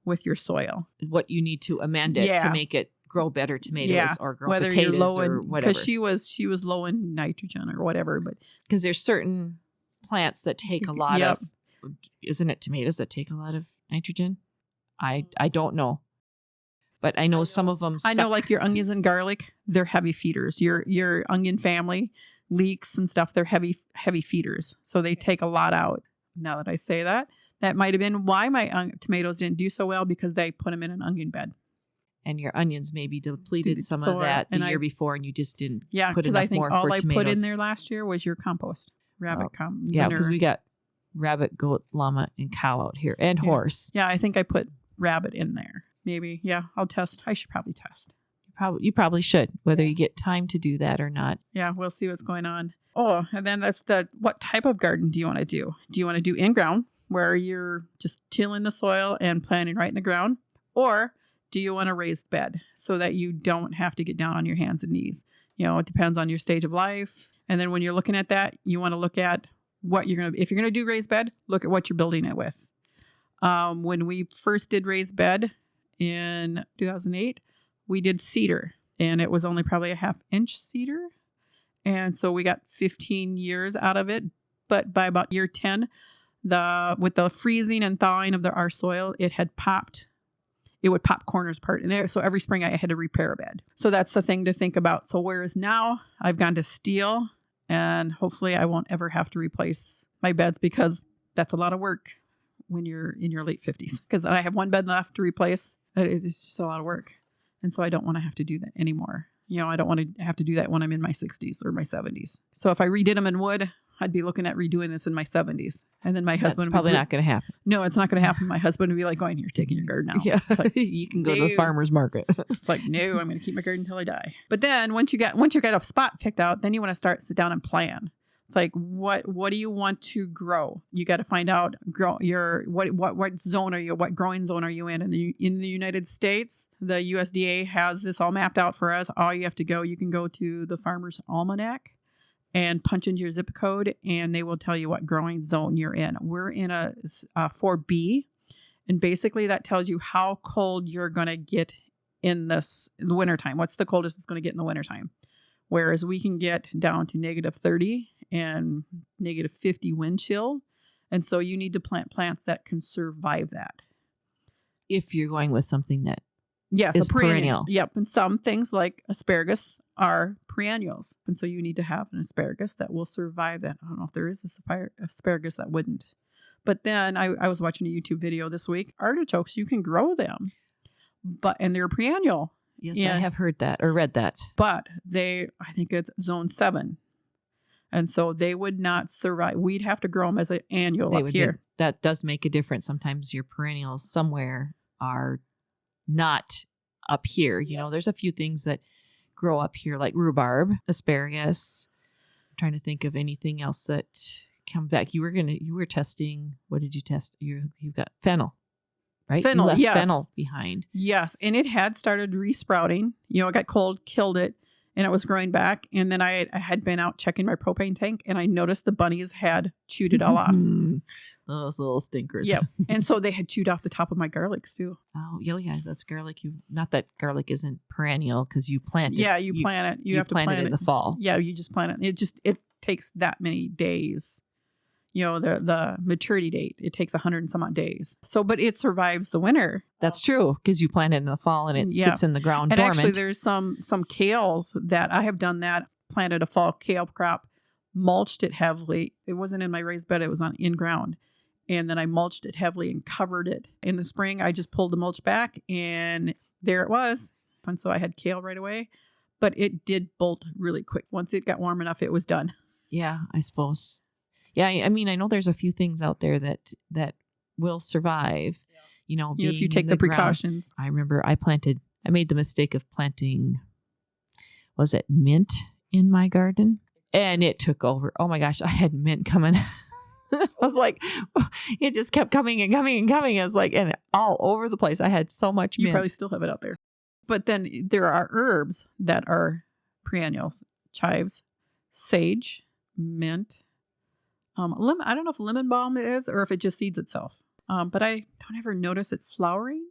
with your soil. What you need to amend it to make it grow better tomatoes or grow whether potatoes you're low or whatever. Because she was low in nitrogen or whatever. But because there's certain plants that take a lot of, isn't it tomatoes that take a lot of nitrogen? I don't know. But I know some of them suck. I know, like your onions and garlic, they're heavy feeders. Your onion family, leeks and stuff, they're heavy feeders. So they take a lot out. Now that I say that, that might have been why my tomatoes didn't do so well, because they put them in an onion bed. And your onions maybe depleted some of that the year before, and you just didn't put enough more for tomatoes. Yeah, because I think all I put in there last year was your compost, rabbit compost. Yeah, because we got rabbit, goat, llama, and cow out here, and horse. Yeah, I think I put rabbit in there. Maybe. Yeah, I'll test. I should probably test. You probably should, whether you get time to do that or not. Yeah, we'll see what's going on. Oh, and then that's what type of garden do you want to do? Do you want to do in-ground, where you're just tilling the soil and planting right in the ground? Or do you want a raised bed so that you don't have to get down on your hands and knees? It depends on your stage of life. And then when you're looking at that, you want to look at what if you're going to do raised bed, look at what you're building it with. When we first did raised bed in 2008, we did cedar, and it was only probably a 1/2 inch cedar. And so we got 15 years out of it. But by about year 10, with the freezing and thawing of our soil, it had popped. It would pop corners apart. And so every spring I had to repair a bed. So that's the thing to think about. So whereas now I've gone to steel, and hopefully I won't ever have to replace my beds, because that's a lot of work when you're in your late 50s. Because I have one bed left to replace. It's just a lot of work. And so I don't want to have to do that anymore. I don't want to have to do that when I'm in my 60s or my 70s. So if I redid them in wood, I'd be looking at redoing this in my 70s. And then my husband That's probably not going to happen. No, it's not going to happen. My husband would be like, going, you're taking your garden out. Yeah, like, you can go to the farmer's market. It's like, no, I'm going to keep my garden until I die. But then once you get a spot picked out, then you want to sit down and plan. It's like, what do you want to grow? You got to find out what zone are you, what growing zone are you in? And in the United States, the USDA has this all mapped out for us. All you have to go, you can go to the Farmer's Almanac and punch into your zip code, and they will tell you what growing zone you're in. We're in a 4B, and basically that tells you how cold you're going to get in the wintertime. What's the coldest it's going to get in the wintertime? Whereas we can get down to -30 and -50 wind chill. And so you need to plant plants that can survive that. If you're going with something that Yes, is a perennial. Yep. And some things like asparagus are perennials. And so you need to have an asparagus that will survive that. I don't know if there is asparagus that wouldn't. But then I was watching a YouTube video this week. Artichokes, you can grow them, and they're perennial. Yes, Yeah. I have heard that or read that. But I think it's zone 7. And so they would not survive. We'd have to grow them as an annual up here. That does make a difference. Sometimes your perennials somewhere are not up here. You know, there's a few things that grow up here like rhubarb, asparagus. I'm trying to think of anything else that comes back. You were testing, what did you test? You got fennel. Right? Fennel, you left yes. fennel behind. Yes. And it had started resprouting. You know, it got cold, killed it, and it was growing back. And then I had been out checking my propane tank, and I noticed the bunnies had chewed it all off. Those little stinkers. Yep. And so they had chewed off the top of my garlics too. Oh, yeah, that's garlic. Not that garlic isn't perennial because you plant it. Yeah, you plant it. You have to plant it in the fall. Yeah, you just plant it. It takes that many days. You know, the maturity date, it takes 100 and some odd days. So, but it survives the winter. That's true because you plant it in the fall and it sits in the ground and dormant. Actually, there's some kales that I have done that. Planted a fall kale crop, mulched it heavily. It wasn't in my raised bed; it was in ground. And then I mulched it heavily and covered it. In the spring, I just pulled the mulch back, and there it was. And so I had kale right away, but it did bolt really quick. Once it got warm enough, it was done. Yeah, I suppose. Yeah, I mean, I know there's a few things out there that will survive, you know, if you take the precautions. I remember I made the mistake of planting, was it mint in my garden? And it took over. Oh my gosh, I had mint coming. I was like, it just kept coming and coming and coming. I was like, and all over the place. I had so much mint. You probably still have it out there. But then there are herbs that are perennials: chives, sage, mint. I don't know if lemon balm is or if it just seeds itself. But I don't ever notice it flowering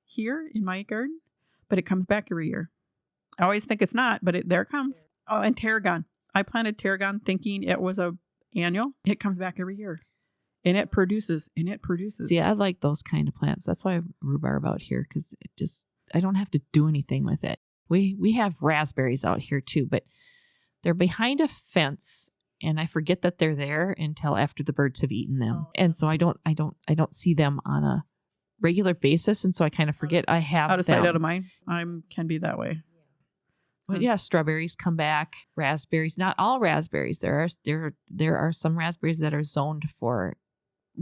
here in my garden. But it comes back every year. I always think it's not, but there it comes. Oh, and tarragon. I planted tarragon thinking it was a annual. It comes back every year. And it produces. See, I like those kind of plants. That's why I have rhubarb out here because I don't have to do anything with it. We have raspberries out here too, but they're behind a fence. And I forget that they're there until after the birds have eaten them. And so I don't see them on a regular basis. And so I kind of forget I have them. Out of sight, out of mind. I can be that way. But yeah, strawberries come back, raspberries, not all raspberries. There are some raspberries that are zoned for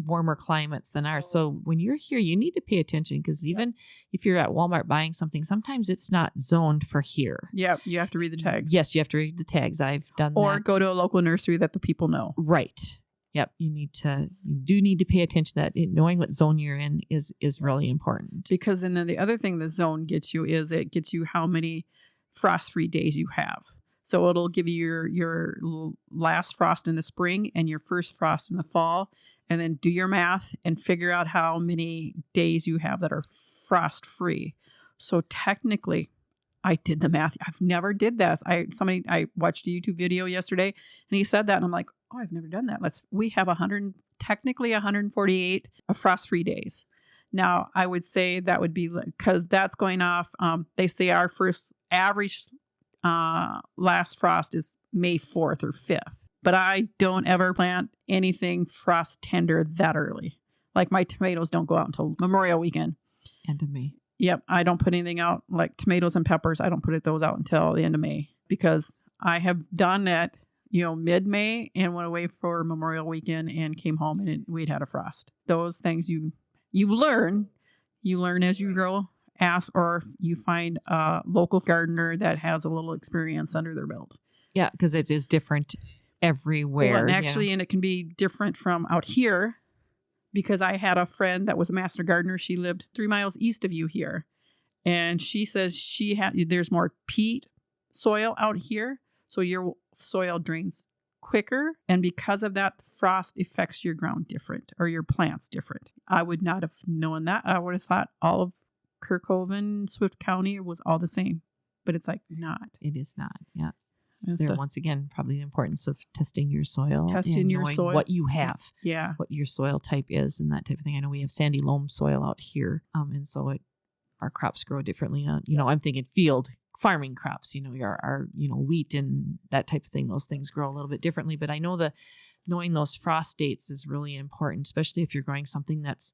warmer climates than ours. So when you're here, you need to pay attention because even if you're at Walmart buying something, sometimes it's not zoned for here. Yeah, you have to read the tags. Yes, you have to read the tags. I've done that. Or go to a local nursery that the people know. Right. Yep. You do need to pay attention to that. Knowing what zone you're in is really important. Because then the other thing the zone gets you is it gets you how many frost-free days you have. So it'll give you your last frost in the spring and your first frost in the fall. And then do your math and figure out how many days you have that are frost-free. So technically, I did the math. I've never did that. I watched a YouTube video yesterday, and he said that, and I'm like, oh, I've never done that. We have 148 of frost-free days. Now, I would say that would be because that's going off. They say our first average last frost is May 4th or 5th. But I don't ever plant anything frost tender that early. Like my tomatoes don't go out until Memorial Weekend. End of May. Yep. I don't put anything out like tomatoes and peppers. I don't put those out until the end of May because I have done that, mid-May and went away for Memorial Weekend and came home and we'd had a frost. Those things you learn as you grow. Ask or you find a local gardener that has a little experience under their belt. Yeah, because it is different everywhere. Well, and actually, and it can be different from out here, because I had a friend that was a master gardener. She lived 3 miles east of you here. And she says there's more peat soil out here. So your soil drains quicker. And because of that, frost affects your ground different, or your plants different. I would not have known that. I would have thought all of Kirkhoven, Swift County was all the same. But it's like not. It is not. Yeah. It's There, once again, probably the importance of testing your soil. Testing and your knowing soil. what you have. Yeah. What your soil type is and that type of thing. I know we have sandy loam soil out here. And so our crops grow differently. I'm thinking field farming crops, our wheat and that type of thing. Those things grow a little bit differently. But I know knowing those frost dates is really important, especially if you're growing something that's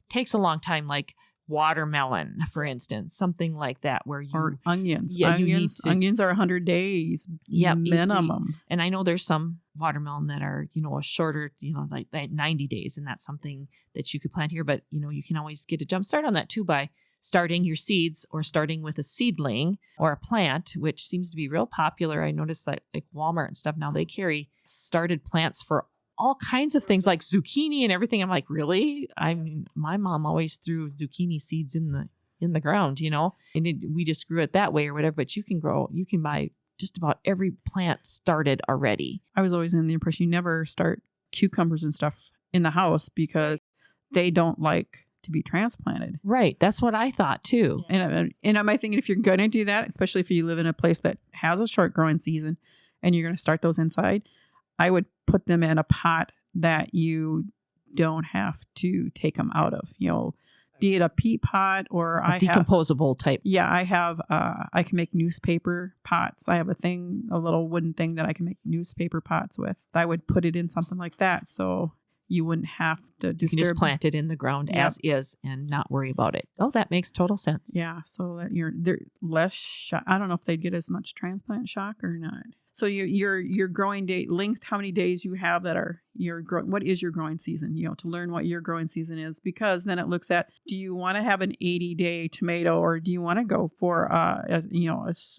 takes a long time, like watermelon, for instance, something like that, where or onions. Yeah, onions are 100 days minimum. And I know there's some watermelon that are, a shorter, like 90 days. And that's something that you could plant here. But, you can always get a jump start on that too by starting your seeds or starting with a seedling or a plant, which seems to be real popular. I noticed that like Walmart and stuff, now they carry started plants for all kinds of things like zucchini and everything. I'm like, really? I mean, my mom always threw zucchini seeds in the ground, and we just grew it that way or whatever. But you can buy just about every plant started already. I was always in the impression you never start cucumbers and stuff in the house because they don't like to be transplanted. Right. That's what I thought too. And am I thinking if you're going to do that, especially if you live in a place that has a short growing season and you're going to start those inside, I would put them in a pot that you don't have to take them out of, be it a peat pot or a decomposable type. Yeah, I have, I can make newspaper pots. I have a little wooden thing that I can make newspaper pots with. I would put it in something like that. So you wouldn't have to disturb. You can just plant it in the ground as is and not worry about it. Oh, that makes total sense. Yeah. So that they're less shock. I don't know if they'd get as much transplant shock or not. So your growing date length, how many days you have that are what is your growing season, to learn what your growing season is, because then it looks at, do you want to have an 80-day tomato or do you want to go for a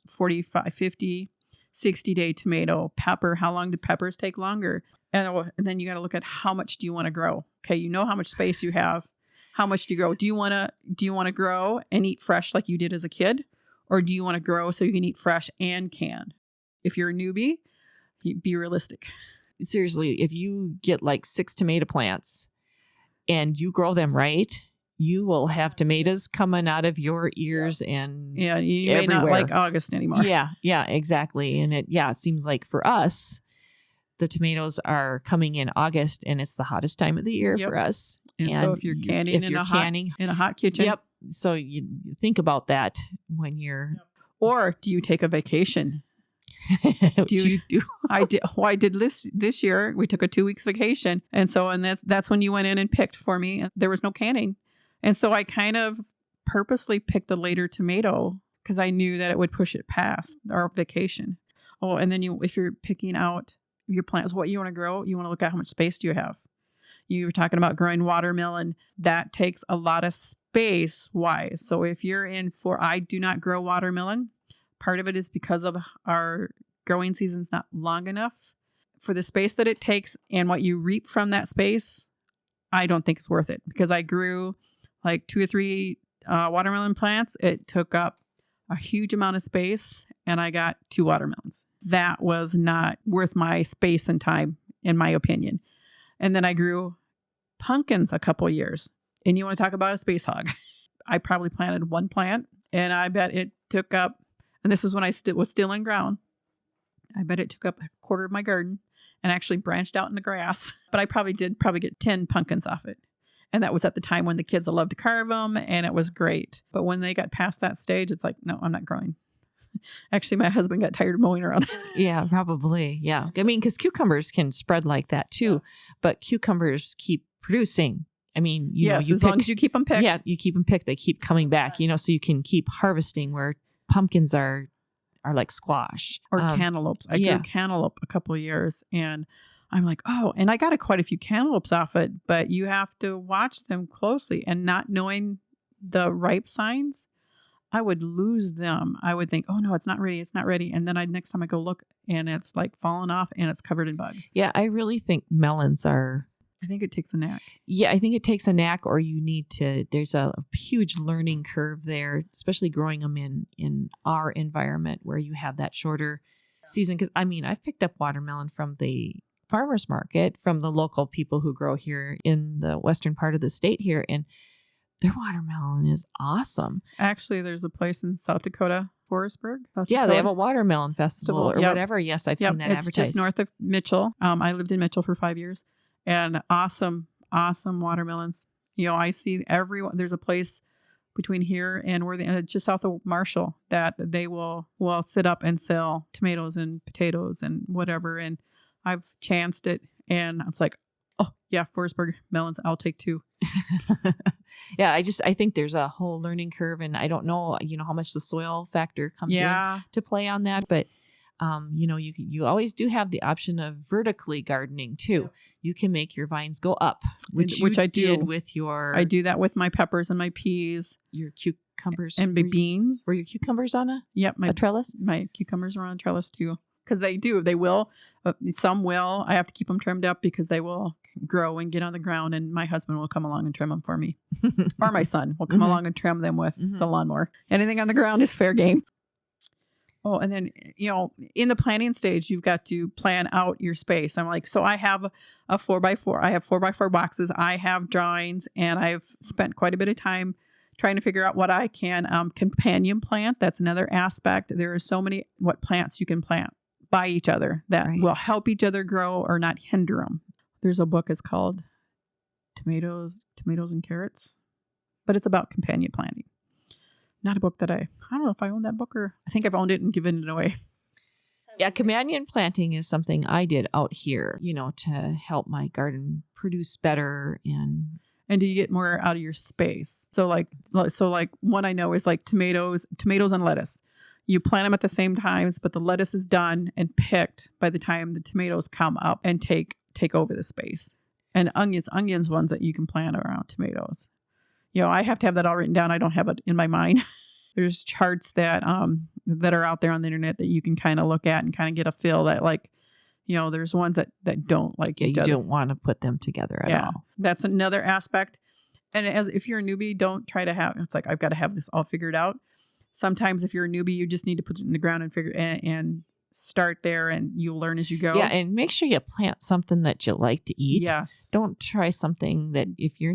45, 50, 60-day tomato? Pepper, how long do peppers take longer? And then you got to look at how much do you want to grow? Okay, how much space you have. How much do you grow? Do you want to grow and eat fresh like you did as a kid, or do you want to grow so you can eat fresh and canned? If you're a newbie, be realistic. Seriously, if you get like 6 tomato plants and you grow them right, you will have tomatoes coming out of your ears and you everywhere. May not like August anymore. Yeah, exactly. And it seems like for us, the tomatoes are coming in August, and it's the hottest time of the year for us. And so if you're canning in a hot kitchen. Yep. So you think about that when you're. Or do you take a vacation? Do you do? I did. Well, I did this year. We took a 2 weeks vacation. And that's when you went in and picked for me. And there was no canning. And so I kind of purposely picked a later tomato because I knew that it would push it past our vacation. Oh, and then if you're picking out your plants, what you want to grow, you want to look at how much space do you have. You were talking about growing watermelon. That takes a lot of space wise. So if you're I do not grow watermelon. Part of it is because of our growing season's not long enough for the space that it takes, and what you reap from that space, I don't think it's worth it, because I grew like 2 or 3 watermelon plants. It took up a huge amount of space and I got 2 watermelons. That was not worth my space and time, in my opinion. And then I grew pumpkins a couple years, and you want to talk about a space hog. I probably planted 1 plant, and I bet it took up, and this is when I was still in ground, I bet it took up a quarter of my garden and actually branched out in the grass. But I probably get 10 pumpkins off it. And that was at the time when the kids loved to carve them, and it was great. But when they got past that stage, it's like, no, I'm not growing. Actually, my husband got tired of mowing around. Yeah, probably. Yeah. I mean, because cucumbers can spread like that too, but cucumbers keep producing. I mean, as long as you keep them picked. Yeah, you keep them picked. They keep coming back, so you can keep harvesting, where pumpkins are like squash. Or cantaloupes. I grew cantaloupe a couple of years, and I'm like, oh, and I got quite a few cantaloupes off it, but you have to watch them closely, and not knowing the ripe signs. I would lose them. I would think, oh no, it's not ready. It's not ready. And then next time I go look and it's like fallen off and it's covered in bugs. Yeah, I really think melons are. I think it takes a knack. Yeah, I think it takes a knack, or you need to. There's a huge learning curve there, especially growing them in our environment where you have that shorter season. Because I mean, I've picked up watermelon from the farmers market, from the local people who grow here in the western part of the state here, and their watermelon is awesome. Actually, there's a place in South Dakota, Forestburg. Yeah, they have a watermelon festival or whatever. Yes, I've seen that advertised. It's just north of Mitchell. I lived in Mitchell for 5 years, and awesome watermelons. I see everyone. There's a place between here and just south of Marshall that they will sit up and sell tomatoes and potatoes and whatever. And I've chanced it, and I was like, oh yeah, Forestburg melons, I'll take 2. Yeah, I think there's a whole learning curve, and I don't know, how much the soil factor comes in to play on that, but you always do have the option of vertically gardening too. Yeah. You can make your vines go up, which I did with your. I do that with my peppers and my peas, your cucumbers and my beans. Were your cucumbers on a trellis? My cucumbers are on a trellis too. Because they will, some will. I have to keep them trimmed up because they will grow and get on the ground, and my husband will come along and trim them for me. Or my son will come along and trim them with the lawnmower. Anything on the ground is fair game. Oh, and then, in the planting stage, you've got to plan out your space. I'm like, so I have a 4x4. I have 4x4 boxes. I have drawings, and I've spent quite a bit of time trying to figure out what I can companion plant. That's another aspect. There are so many plants you can plant by each other that will help each other grow or not hinder them. There's a book, it's called Tomatoes and Carrots, but it's about companion planting. Not a book that I don't know if I own that book, or I think I've owned it and given it away. Yeah, companion planting is something I did out here, to help my garden produce better and do you get more out of your space? So like one I know is like tomatoes and lettuce. You plant them at the same times, but the lettuce is done and picked by the time the tomatoes come up and take over the space. And onions ones that you can plant around tomatoes. I have to have that all written down. I don't have it in my mind. There's charts that are out there on the internet that you can kind of look at and kind of get a feel that there's ones that don't like each other. You don't want to put them together at all. That's another aspect. And if you're a newbie, don't try to have, it's like, I've got to have this all figured out. Sometimes if you're a newbie, you just need to put it in the ground and start there, and you'll learn as you go. Yeah, and make sure you plant something that you like to eat. Yes. Don't try something that if you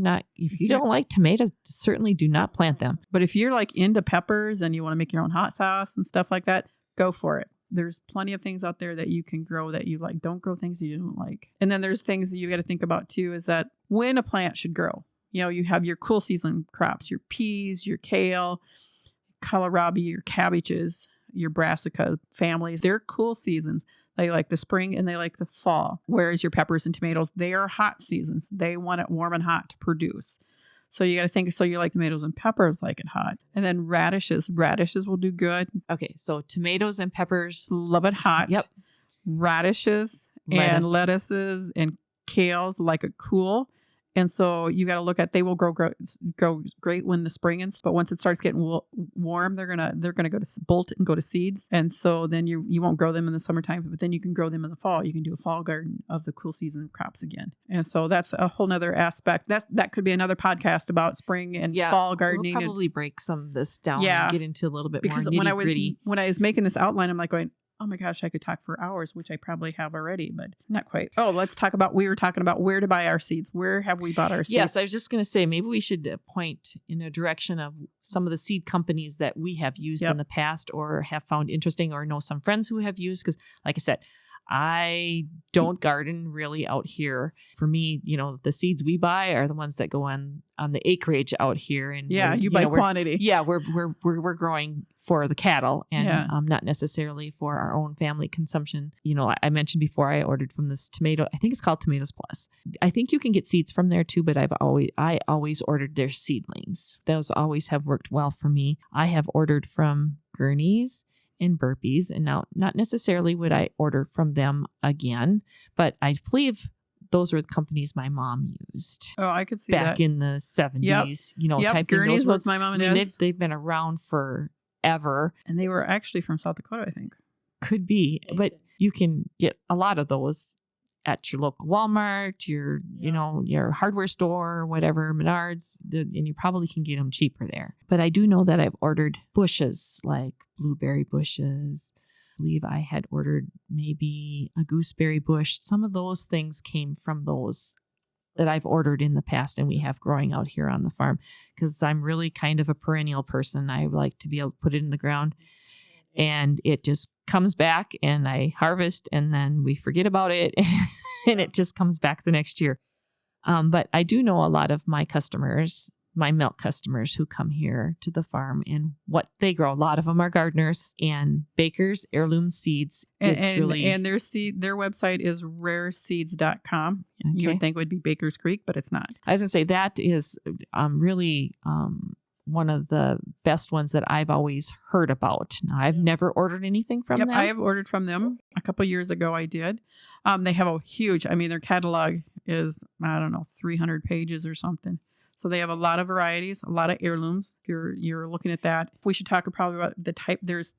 don't like tomatoes, certainly do not plant them. But if you're like into peppers and you want to make your own hot sauce and stuff like that, go for it. There's plenty of things out there that you can grow that you like. Don't grow things you don't like. And then there's things that you got to think about too, is that when a plant should grow. You have your cool season crops, your peas, your kale, kohlrabi, your cabbages, your brassica families. They're cool seasons. They like the spring and they like the fall. Whereas your peppers and tomatoes, they are hot seasons. They want it warm and hot to produce. So you got to think, so you like tomatoes and peppers, like it hot. And then radishes. Radishes will do good. Okay, so tomatoes and peppers. Love it hot. Yep. Radishes and lettuces and kales like it cool. And so you got to look at, they will grow great when the spring is, but once it starts getting warm, they're gonna go to bolt and go to seeds. And so then you won't grow them in the summertime, but then you can grow them in the fall. You can do a fall garden of the cool season crops again. And so that's a whole nother aspect. That could be another podcast about spring and fall gardening. We'll probably break some of this down and get into a little bit more nitty-gritty. When I was making this outline, I'm like going, oh my gosh, I could talk for hours, which I probably have already, but not quite. Oh, let's talk about, we were talking about where to buy our seeds. Where have we bought our seeds? Yes, I was just going to say, maybe we should point in a direction of some of the seed companies that we have used in the past or have found interesting, or know some friends who have used. Because like I said, I don't garden really out here. For me, the seeds we buy are the ones that go on the acreage out here. And you buy quantity. Yeah, we're growing for the cattle and not necessarily for our own family consumption. I mentioned before I ordered from this tomato. I think it's called Tomatoes Plus. I think you can get seeds from there too, but I always ordered their seedlings. Those always have worked well for me. I have ordered from Gurney's and Burpees, and now not necessarily would I order from them again, but I believe those were the companies my mom used Oh, I could see back that. in the 70s, you know, Yep, type thing. Gurney's Those were, was my mom and I mean, dad's. they've been around forever. And they were actually from South Dakota, I think. Could be, but you can get a lot of those at your local Walmart, your, you know, your hardware store, whatever, Menards, and you probably can get them cheaper there. But I do know that I've ordered bushes, like blueberry bushes. I believe I had ordered maybe a gooseberry bush. Some of those things came from those that I've ordered in the past and we have growing out here on the farm, because I'm really kind of a perennial person. I like to be able to put it in the ground and it just comes back and I harvest and then we forget about it and it just comes back the next year. But I do know a lot of my customers, my milk customers who come here to the farm and what they grow. A lot of them are gardeners and bakers. Heirloom seeds is really... And their website is rareseeds.com. You would think it would be Baker's Creek, but it's not. I was going to say that is really one of the best ones that I've always heard about. Now, I've never ordered anything from them. I have ordered from them. A couple years ago I did. They have a huge, their catalog is, 300 pages or something. So they have a lot of varieties, a lot of heirlooms. If you're looking at that, we should talk probably about the type. There's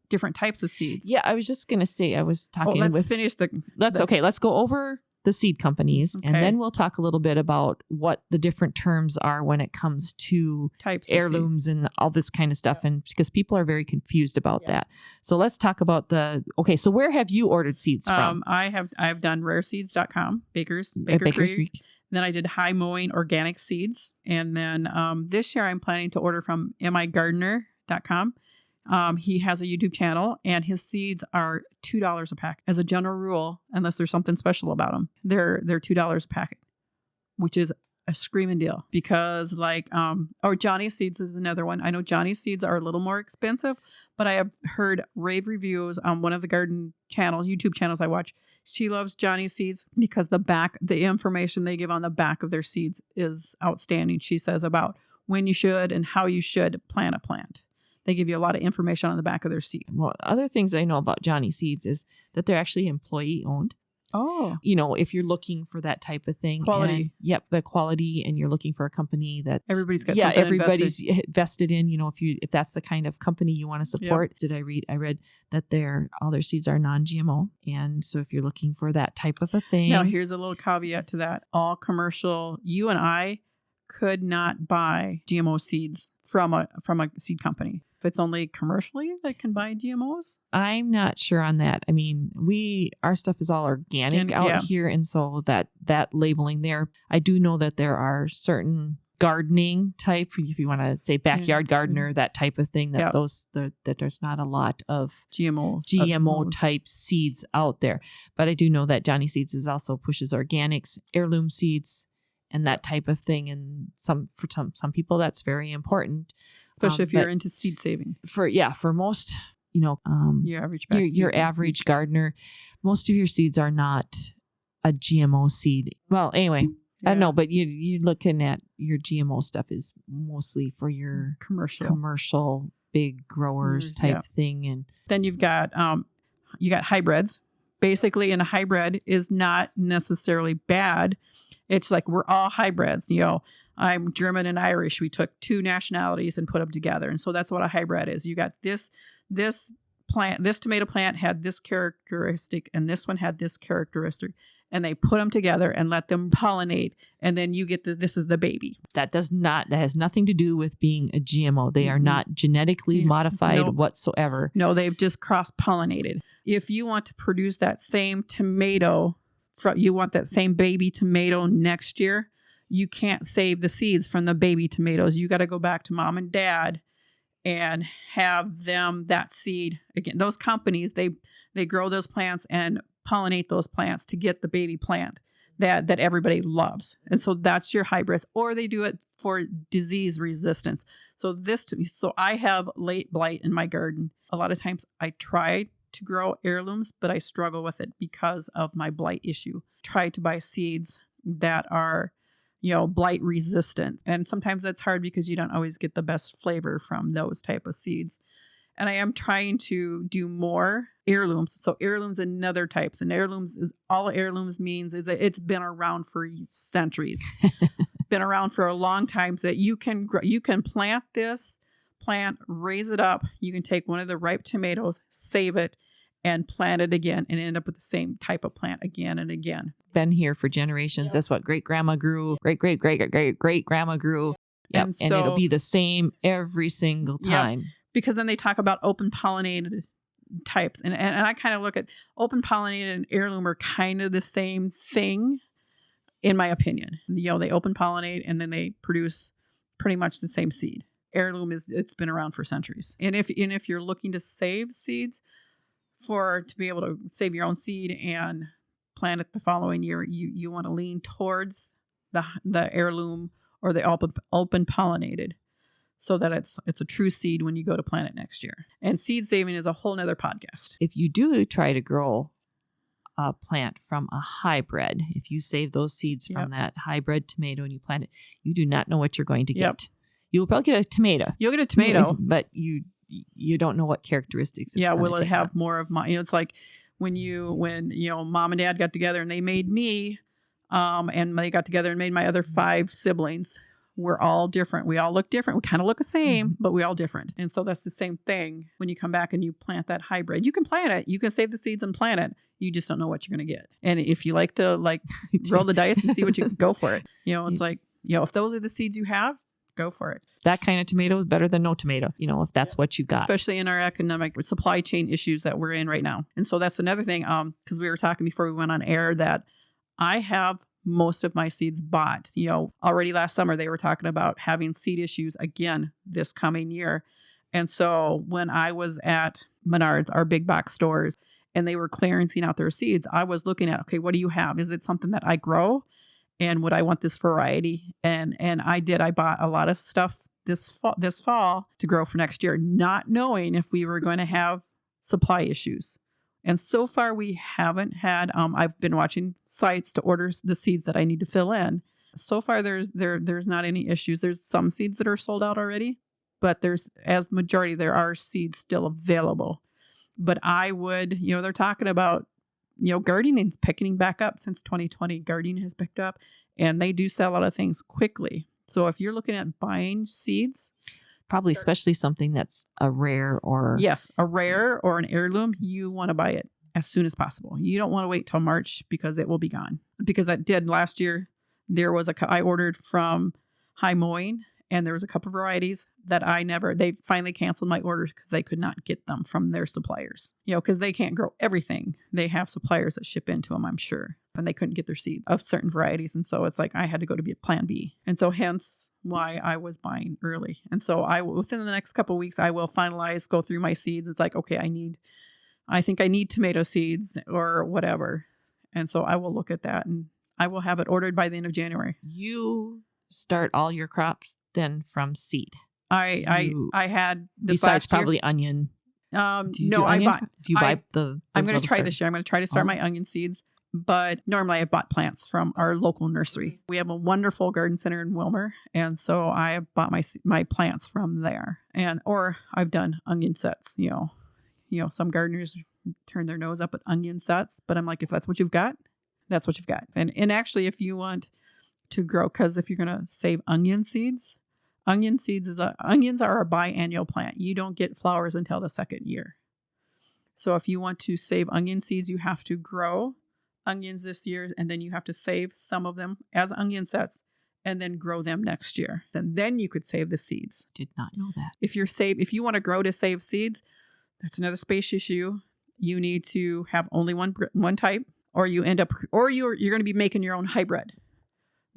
different types of seeds. Yeah, I was just going to say, I was talking let's finish okay. Let's go over the seed companies and then we'll talk a little bit about what the different terms are when it comes to types heirlooms and all this kind of stuff. And because people are very confused about that. So let's talk about so where have you ordered seeds from? I've done rareseeds.com, Baker Creek. Then I did High Mowing Organic Seeds. And then this year I'm planning to order from migardener.com. He has a YouTube channel and his seeds are $2 a pack. As a general rule, unless there's something special about them, they're $2 a packet, which is a screaming deal because Johnny Seeds is another one. I know Johnny Seeds are a little more expensive, but I have heard rave reviews on one of the garden channels, YouTube channels I watch. She loves Johnny Seeds because the information they give on the back of their seeds is outstanding. She says about when you should and how you should plant a plant. They give you a lot of information on the back of their seed. Well, other things I know about Johnny Seeds is that they're actually employee owned. Oh. You know, if you're looking for that type of thing. Quality. The quality, and you're looking for a company that everybody's got something everybody's vested in, you know, if that's the kind of company you want to support. Yep. I read that all their seeds are non-GMO. And so if you're looking for that type of a thing. Now, here's a little caveat to that. All commercial, you and I could not buy GMO seeds from a seed company. If it's only commercially that can buy GMOs? I'm not sure on that. I mean, our stuff is all organic out here. And so that labeling there, I do know that there are certain gardening type, if you want to say backyard gardener, that type of thing, that that there's not a lot of GMO type seeds out there. But I do know that Johnny Seeds also pushes organics, heirloom seeds, and that type of thing. And for some people, that's very important. Especially if you're into seed saving. For most, your average gardener, most of your seeds are not a GMO seed. Well, anyway, I don't know, but you're looking at your GMO stuff is mostly for your commercial big growers type thing. And then you've got hybrids. Basically, and a hybrid is not necessarily bad. It's like we're all hybrids, I'm German and Irish. We took two nationalities and put them together. And so that's what a hybrid is. You got this plant, this tomato plant had this characteristic and this one had this characteristic. And they put them together and let them pollinate. And then you get this is the baby. That has nothing to do with being a GMO. They are not genetically modified whatsoever. No, they've just cross-pollinated. If you want to produce that same tomato, you want that same baby tomato next year, you can't save the seeds from the baby tomatoes. You got to go back to mom and dad and have them that seed. Again, those companies, they grow those plants and pollinate those plants to get the baby plant that everybody loves. And so that's your hybrids, or they do it for disease resistance. So I have late blight in my garden. A lot of times I try to grow heirlooms, but I struggle with it because of my blight issue. Try to buy seeds that are blight resistant. And sometimes that's hard because you don't always get the best flavor from those type of seeds. And I am trying to do more heirlooms. So heirlooms another types. And heirlooms is all heirlooms means is that it's been around for centuries. Been around for a long time, so that you can plant this plant, raise it up. You can take one of the ripe tomatoes, save it, and plant it again and end up with the same type of plant again and again. Been here for generations. Yep. That's what great grandma grew. Great grandma grew. Yep. And it'll be the same every single time. Yep. Because then they talk about open pollinated types. And I kind of look at open pollinated and heirloom are kind of the same thing, in my opinion. They open pollinate and then they produce pretty much the same seed. Heirloom it's been around for centuries. And if you're looking to save seeds to be able to save your own seed and plant it the following year, you want to lean towards the heirloom or the open pollinated, so that it's a true seed when you go to plant it next year. And seed saving is a whole nother podcast. If you do try to grow a plant from a hybrid, if you save those seeds from that hybrid tomato and you plant it, you do not know what you're going to get. Yep. You'll probably get a tomato. You'll get a tomato, but you don't know what characteristics it's will it have more of my, it's like when mom and dad got together and they made me, and they got together and made my other 5 siblings. We're all different. We all look different. We kind of look the same, but we're all different. And so that's the same thing when you come back and you plant that hybrid. You can plant it. You can save the seeds and plant it. You just don't know what you're going to get. And if you like to roll the dice and see what you can, go for it. It's like, if those are the seeds you have, go for it. That kind of tomato is better than no tomato, if that's what you got. Especially in our economic supply chain issues that we're in right now. And so that's another thing, because we were talking before we went on air that I have most of my seeds bought. Already last summer, they were talking about having seed issues again this coming year. And so when I was at Menards, our big box stores, and they were clearancing out their seeds, I was looking at, okay, what do you have? Is it something that I grow? And would I want this variety? And I did. I bought a lot of stuff this fall to grow for next year, not knowing if we were going to have supply issues. And so far we haven't had, I've been watching sites to order the seeds that I need to fill in. So far there's not any issues. There's some seeds that are sold out already, but as the majority, there are seeds still available. But I would, they're talking about, gardening's picking back up since 2020. Gardening has picked up and they do sell a lot of things quickly. So if you're looking at buying seeds, probably especially something that's a rare or... Yes, a rare or an heirloom, you want to buy it as soon as possible. You don't want to wait till March because it will be gone. Because that did last year. There was I ordered from High Mowing and there was a couple of varieties that they finally canceled my orders because they could not get them from their suppliers. Because they can't grow everything. They have suppliers that ship into them, I'm sure. And they couldn't get their seeds of certain varieties. And so it's like I had to go to plan B. And so hence why I was buying early. And so within the next couple of weeks, I will go through my seeds. It's like, okay, I think I need tomato seeds or whatever. And so I will look at that and I will have it ordered by the end of January. You start all your crops then from seed. I had this besides last year. Probably onion. No, I bought. Do you buy the? I'm going to try this year. I'm going to try to start my onion seeds. But normally I bought plants from our local nursery. We have a wonderful garden center in Wilmer. And so I have bought my plants from there. Or I've done onion sets. Some gardeners turn their nose up at onion sets. But I'm like, if that's what you've got, that's what you've got. And actually, if you want to grow, because if you're going to save onions are a biannual plant. You don't get flowers until the second year. So if you want to save onion seeds, you have to grow onions this year, and then you have to save some of them as onion sets and then grow them next year. And then you could save the seeds. Did not know that. If you want to grow to save seeds, that's another space issue. You need to have only one type, or you're going to be making your own hybrid.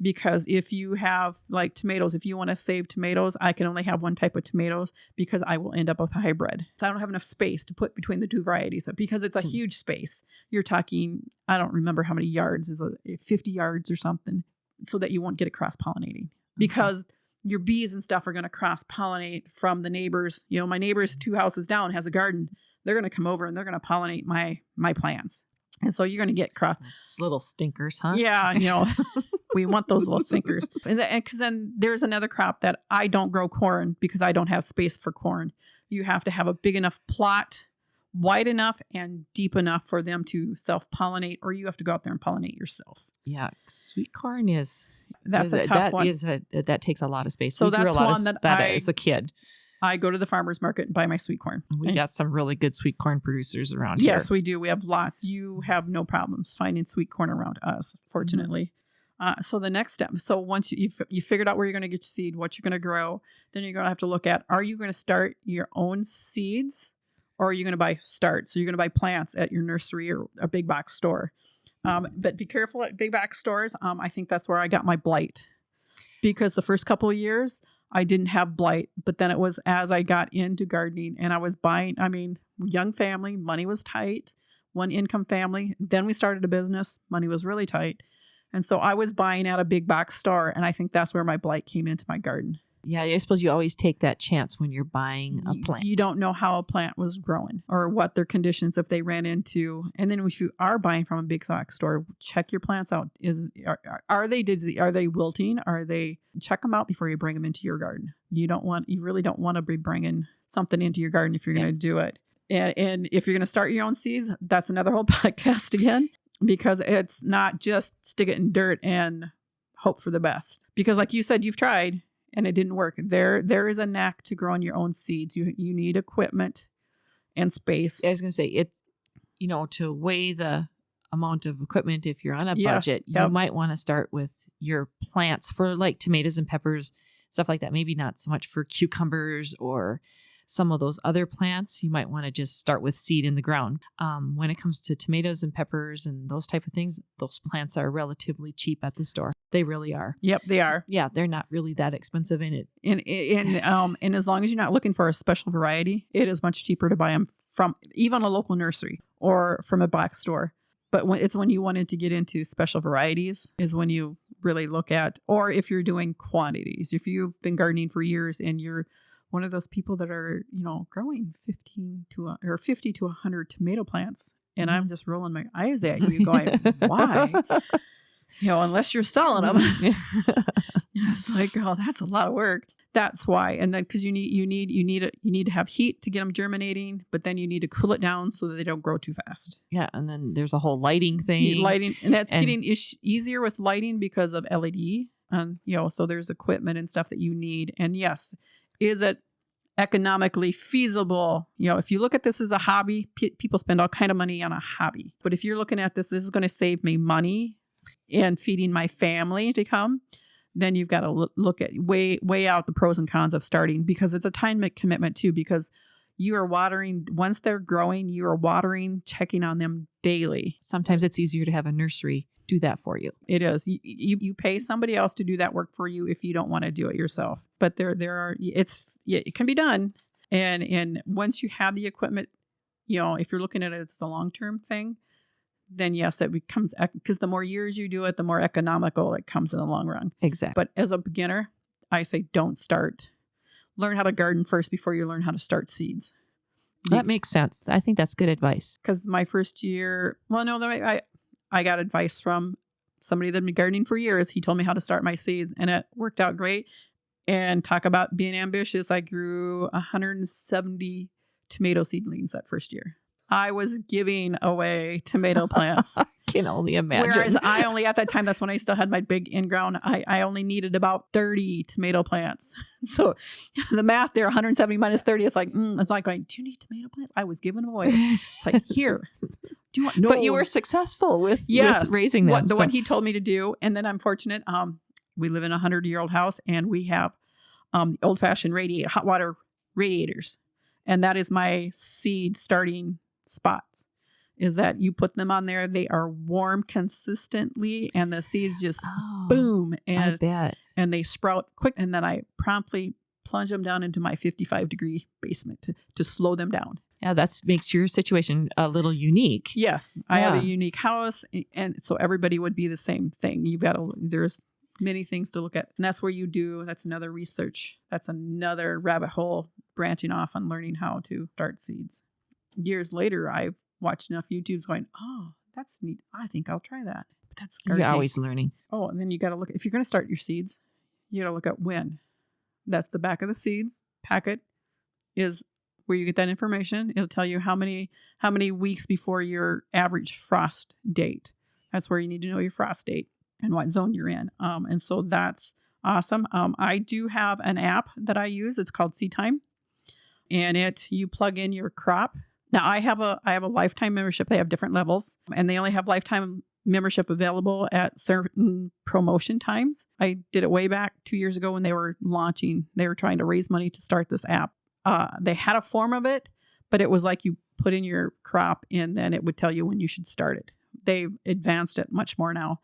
Because if you have like tomatoes, if you want to save tomatoes, I can only have one type of tomatoes because I will end up with a hybrid. I don't have enough space to put between the two varieties because it's a huge space. You're talking, I don't remember how many yards, is it 50 yards or something, so that you won't get it cross-pollinating. Because your bees and stuff are going to cross-pollinate from the neighbors. My neighbors 2 houses down has a garden. They're going to come over and they're going to pollinate my plants. And so you're going to get cross. Those little stinkers, huh? Yeah, we want those little sinkers. And because then there's another crop that I don't grow corn because I don't have space for corn. You have to have a big enough plot, wide enough and deep enough for them to self-pollinate, or you have to go out there and pollinate yourself. Yeah, sweet corn is That's a tough one. That takes a lot of space. So we grew that's a lot one of that as a kid. I go to the farmer's market and buy my sweet corn. We got some really good sweet corn producers around here. Yes, we do. We have lots. You have no problems finding sweet corn around us, fortunately. So the next step. So once you figured out where you're going to get your seed, what you're going to grow, then you're going to have to look at, are you going to start your own seeds, or are you going to buy starts? So you're going to buy plants at your nursery or a big box store. But be careful at big box stores. I think that's where I got my blight, because the first couple of years I didn't have blight, but then it was as I got into gardening and I was buying, young family, money was tight, one income family. Then we started a business, money was really tight. And so I was buying at a big box store, and I think that's where my blight came into my garden. Yeah, I suppose you always take that chance when you're buying a plant. You don't know how a plant was growing or what their conditions, if they ran into. And then if you are buying from a big box store, check your plants out. Are they wilting? Check them out before you bring them into your garden. You really don't want to be bringing something into your garden if you're going to do it. And if you're going to start your own seeds, that's another whole podcast again, because it's not just stick it in dirt and hope for the best. Because like you said, you've tried and it didn't work. There is a knack to growing your own seeds. You need equipment and space. I was going to say to weigh the amount of equipment, if you're on a budget, you might want to start with your plants for like tomatoes and peppers, stuff like that. Maybe not so much for cucumbers or some of those other plants. You might want to just start with seed in the ground. When it comes to tomatoes and peppers and those type of things, those plants are relatively cheap at the store. They really are. Yep, they are. Yeah, they're not really that expensive in it. And as long as you're not looking for a special variety, it is much cheaper to buy them from even a local nursery or from a box store. But when you wanted to get into special varieties is when you really look at, or if you're doing quantities. If you've been gardening for years and you're one of those people that are, growing 50 to 100 tomato plants. And I'm just rolling my eyes at you going, why? Unless you're selling them. It's like, oh, that's a lot of work. That's why. And then because you need to have heat to get them germinating, but then you need to cool it down so that they don't grow too fast. Yeah. And then there's a whole lighting thing. And that's getting easier with lighting because of LED. So there's equipment and stuff that you need. And yes, is it economically feasible? If you look at this as a hobby, people spend all kind of money on a hobby. But if you're looking at this is going to save me money and feeding my family to come, then you've got to look at weigh out the pros and cons of starting, because it's a time commitment too, because you are watering, once they're growing, you are watering, checking on them daily. Sometimes it's easier to have a nursery do that for you. It is. You pay somebody else to do that work for you if you don't want to do it yourself. But it can be done. And once you have the equipment, if you're looking at it as a long-term thing, then yes, it becomes, because the more years you do it, the more economical it comes in the long run. Exactly. But as a beginner, I say don't start. Learn how to garden first before you learn how to start seeds. That makes sense. I think that's good advice. Because my first year, I got advice from somebody that had been gardening for years. He told me how to start my seeds, and it worked out great. And talk about being ambitious. I grew 170 tomato seedlings that first year. I was giving away tomato plants. I can only imagine. Whereas I only, at that time, that's when I still had my big in-ground, I only needed about 30 tomato plants. So the math there, 170 minus 30, it's like going, do you need tomato plants? I was giving them away. It's like, here. Do you want? No. But you were successful with raising them. What he told me to do. And then I'm fortunate. We live in a 100-year-old house, and we have the old-fashioned hot water radiators. And that is my seed starting spots, is that you put them on there. They are warm consistently, and the seeds just boom. And I bet. And they sprout quick. And then I promptly plunge them down into my 55-degree basement to slow them down. Yeah, that makes your situation a little unique. Yes. I have a unique house, and so everybody would be the same thing. There's many things to look at. And that's where that's another research. That's another rabbit hole, branching off on learning how to start seeds. Years later, I watched enough YouTubes going, oh, that's neat. I think I'll try that. But that's gardening. You're always learning. Oh, and then you got to look, if you're going to start your seeds, you got to look at when. That's the back of the seeds packet is where you get that information. It'll tell you how many weeks before your average frost date. That's where you need to know your frost date and what zone you're in. And so that's awesome. I do have an app that I use. It's called SeedTime, and you plug in your crop. Now I have a lifetime membership. They have different levels, and they only have lifetime membership available at certain promotion times. I did it way back 2 years ago when they were launching. They were trying to raise money to start this app. They had a form of it, but it was like you put in your crop and then it would tell you when you should start it. They've advanced it much more now.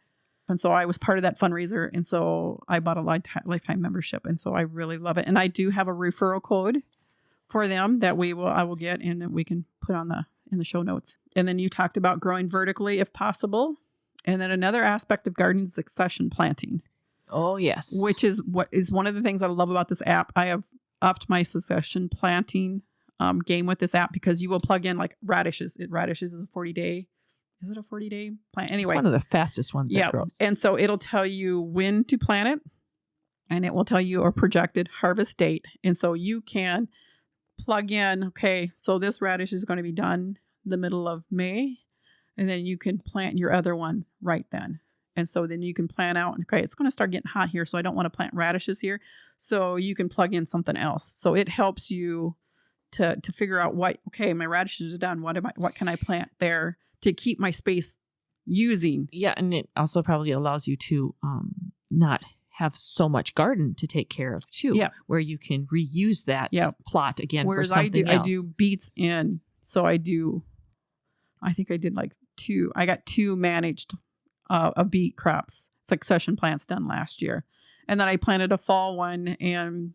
And so I was part of that fundraiser. And so I bought a lifetime membership. And so I really love it. And I do have a referral code for them that I will get and that we can put in the show notes. And then you talked about growing vertically if possible. And then another aspect of gardening is succession planting. Oh, yes. Which is one of the things I love about this app. I have upped my succession planting game with this app because you will plug in like radishes. Radishes is a 40-day. Is it a 40-day plant? Anyway. It's one of the fastest ones that grows. And so it'll tell you when to plant it, and it will tell you a projected harvest date. And so you can plug in, okay, so this radish is going to be done the middle of May, and then you can plant your other one right then. And so then you can plan out, okay, it's going to start getting hot here, so I don't want to plant radishes here. So you can plug in something else. So it helps you to figure out my radishes are done. What can I plant there to keep my space using? Yeah, and it also probably allows you to not have so much garden to take care of too. Yeah. Where you can reuse that plot again. Whereas for something else. I do beets in. So I think I did I got 2 managed of beet crops, succession plants done last year. And then I planted a fall one, and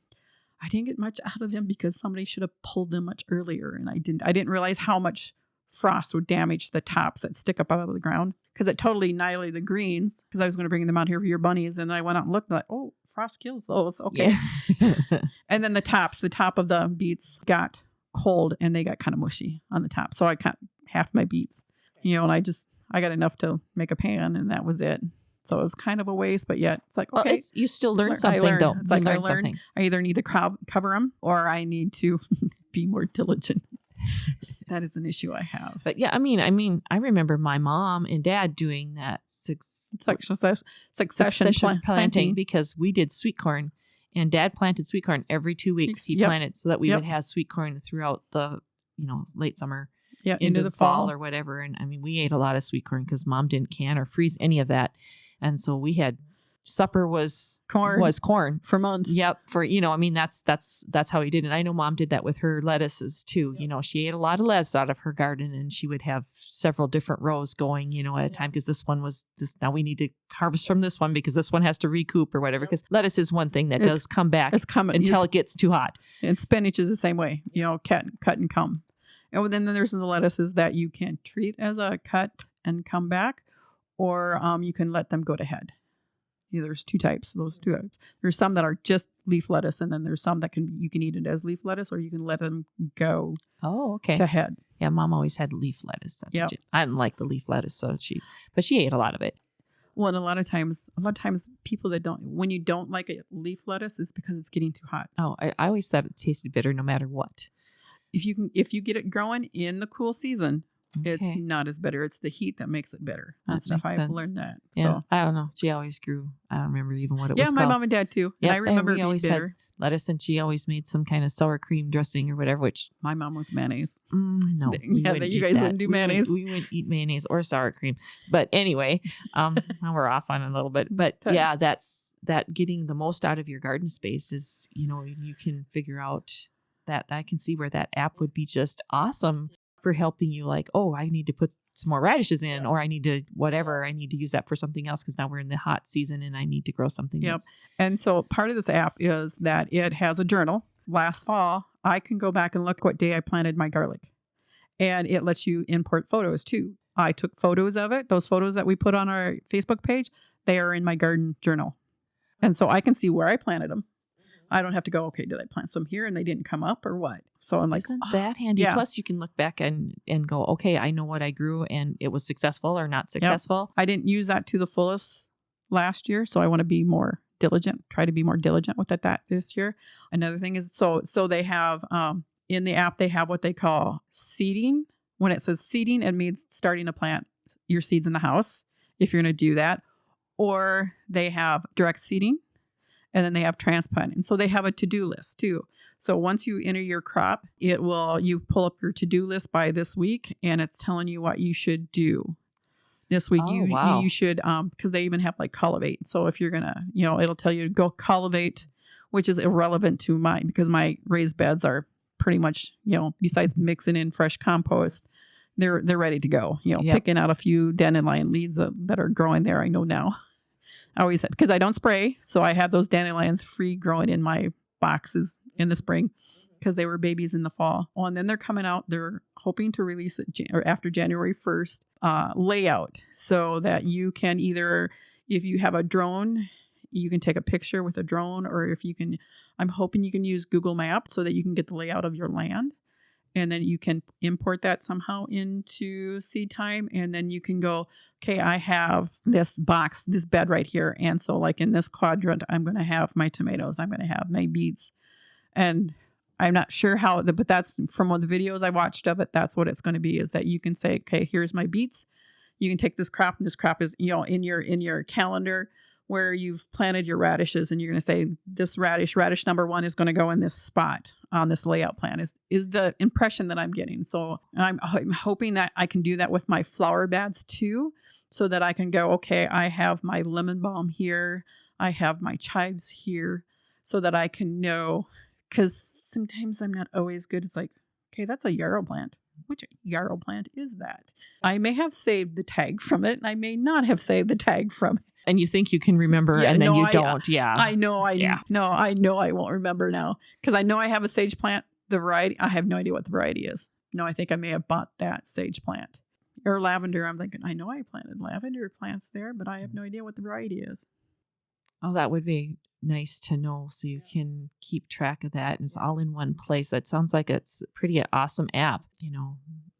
I didn't get much out of them because somebody should have pulled them much earlier. And I didn't realize how much frost would damage the tops that stick up out of the ground, because it totally annihilated the greens, because I was going to bring them out here for your bunnies. And I went out and looked, and frost kills those. Okay. Yeah. And then the top of the beets got cold and they got kind of mushy on the top. So I cut half my beets, and I got enough to make a pan, and that was it. So it was kind of a waste, but yet it's like, okay. You still learn something though. It's like I either need to cover them or I need to be more diligent. That is an issue I have. But yeah, I mean, I remember my mom and dad doing that succession planting because we did sweet corn, and Dad planted sweet corn every 2 weeks. He planted so that we would have sweet corn throughout the late summer, into the fall or whatever. And I mean, we ate a lot of sweet corn because Mom didn't can or freeze any of that, and so we had. Supper was corn for months. Yep. That's how he did it. And I know Mom did that with her lettuces too. Yep. She ate a lot of lettuce out of her garden, and she would have several different rows going, at a time, because this one was this. Now we need to harvest from this one because this one has to recoup or whatever. Because lettuce is one thing that does come back until it gets too hot. And spinach is the same way, cut and come. And then there's the lettuces that you can treat as a cut and come back, or you can let them go to head. There's those two types. There's some that are just leaf lettuce, and then there's some that you can eat it as leaf lettuce, or you can let them go to head. Yeah, Mom always had leaf lettuce. I didn't like the leaf lettuce, but she ate a lot of it. Well, and a lot of times people when you don't like a leaf lettuce, is because it's getting too hot. Oh, I always thought it tasted bitter no matter what. If you get it growing in the cool season, it's not as bitter. It's the heat that makes it bitter. That's stuff I've learned that. Yeah. So I don't know. She always grew. I don't remember even what it was called. Yeah, my mom and dad too. Yep. And I remember we always bitter. had lettuce, and she always made some kind of sour cream dressing or whatever, which my mom was mayonnaise. No. You guys wouldn't do mayonnaise. We wouldn't eat mayonnaise or sour cream. But anyway, now we're off on a little bit. But yeah, that getting the most out of your garden space is, you can figure out that I can see where that app would be just awesome for helping you, like, I need to put some more radishes in, or I need to use that for something else because now we're in the hot season and I need to grow something. Yep. And so part of this app is that it has a journal. Last fall, I can go back and look what day I planted my garlic, and it lets you import photos too. I took photos of it. Those photos that we put on our Facebook page, they are in my garden journal. And so I can see where I planted them. I don't have to go, okay, did I plant some here and they didn't come up or what? So I'm like, isn't that handy? Yeah. Plus you can look back and go, okay, I know what I grew and it was successful or not successful. Yep. I didn't use that to the fullest last year, so I want to be more diligent, try to be more diligent with that this year. Another thing is, so they have in the app, they have what they call seeding. When it says seeding, it means starting to plant your seeds in the house, if you're going to do that. Or they have direct seeding, and then they have transplanting. So they have a to-do list too. So once you enter your crop, you pull up your to-do list by this week, and it's telling you what you should do. This week, you should, because they even have like cultivate. So if you're going to, it'll tell you to go cultivate, which is irrelevant to mine because my raised beds are pretty much, besides mixing in fresh compost, they're ready to go. Picking out a few dandelion leaves that are growing there. I know now. I always said, because I don't spray, so I have those dandelions free growing in my boxes in the spring because they were babies in the fall. Oh, and then they're coming out. They're hoping to release it after January 1st layout, so that you can either, if you have a drone, you can take a picture with a drone, or if you can, I'm hoping you can use Google Maps so that you can get the layout of your land. And then you can import that somehow into Seed Time. And then you can go, okay, I have this box, this bed right here. And so like in this quadrant, I'm going to have my tomatoes. I'm going to have my beets. And I'm not sure how, but that's from one of the videos I watched of it. That's what it's going to be, is that you can say, okay, here's my beets. You can take this crop, and this crop is, in your calendar where you've planted your radishes, and you're going to say this radish number 1 is going to go in this spot on this layout plan is the impression that I'm getting. So I'm hoping that I can do that with my flower beds too, so that I can go, okay, I have my lemon balm here. I have my chives here, so that I can know, because sometimes I'm not always good. It's like, okay, that's a yarrow plant. Which yarrow plant is that? I may have saved the tag from it, and I may not have saved the tag from it. And you think you can remember, and then you don't. Yeah. I know. I won't remember now, because I know I have a sage plant. The variety, I have no idea what the variety is. No, I think I may have bought that sage plant. Or lavender. I'm thinking, I know I planted lavender plants there, but I have no idea what the variety is. Oh, that would be nice to know, so you can keep track of that, and it's all in one place. That sounds like it's a pretty awesome app.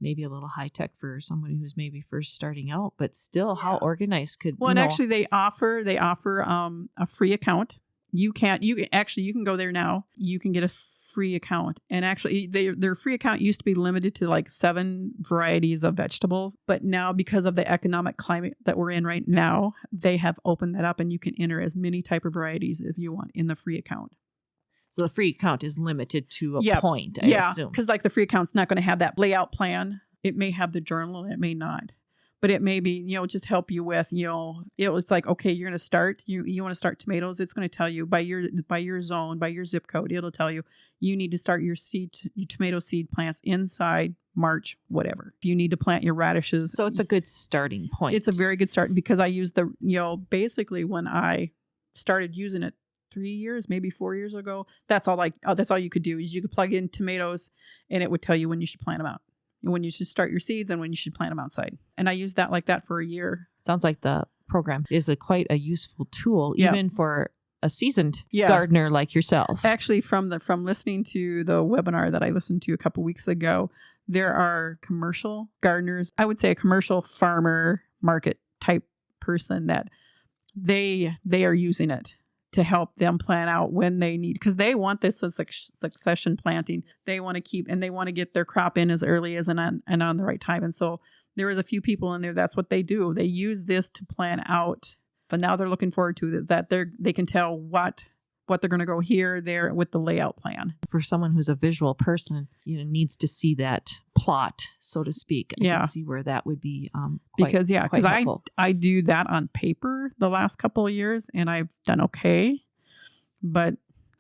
Maybe a little high tech for somebody who's maybe first starting out, but still, how organized could. Well, and actually, they offer a free account. You can go there now. You can get a free account, and actually, their free account used to be limited to like 7 varieties of vegetables, but now, because of the economic climate that we're in right now, they have opened that up, and you can enter as many type of varieties if you want in the free account. So the free account is limited to a point, I assume. Because like the free account's not going to have that layout plan. It may have the journal, and it may not. But it may be, just help you with, it's like, okay, you're going to start, you want to start tomatoes. It's going to tell you by your zone, by your zip code, it'll tell you need to start your tomato seed plants inside March, whatever. If you need to plant your radishes. So it's a good starting point. It's a very good start, because I used basically when I started using it 3 years, maybe 4 years ago, that's all you could do, is you could plug in tomatoes, and it would tell you when you should plant them out, when you should start your seeds, and when you should plant them outside. And I used that like that for a year. Sounds like the program is quite a useful tool, even for a seasoned gardener like yourself. Actually, from listening to the webinar that I listened to a couple weeks ago, there are commercial gardeners, I would say a commercial farmer market type person, that they are using it to help them plan out when they need, because they want this as succession planting. They want to get their crop in as early as and on the right time. And so there is a few people in there, that's what they do. They use this to plan out. But now they're looking forward to that they can tell what they're going to go here, there with the layout plan. For someone who's a visual person, needs to see that plot, so to speak. I can see where that would be because I do that on paper the last couple of years, and I've done okay. But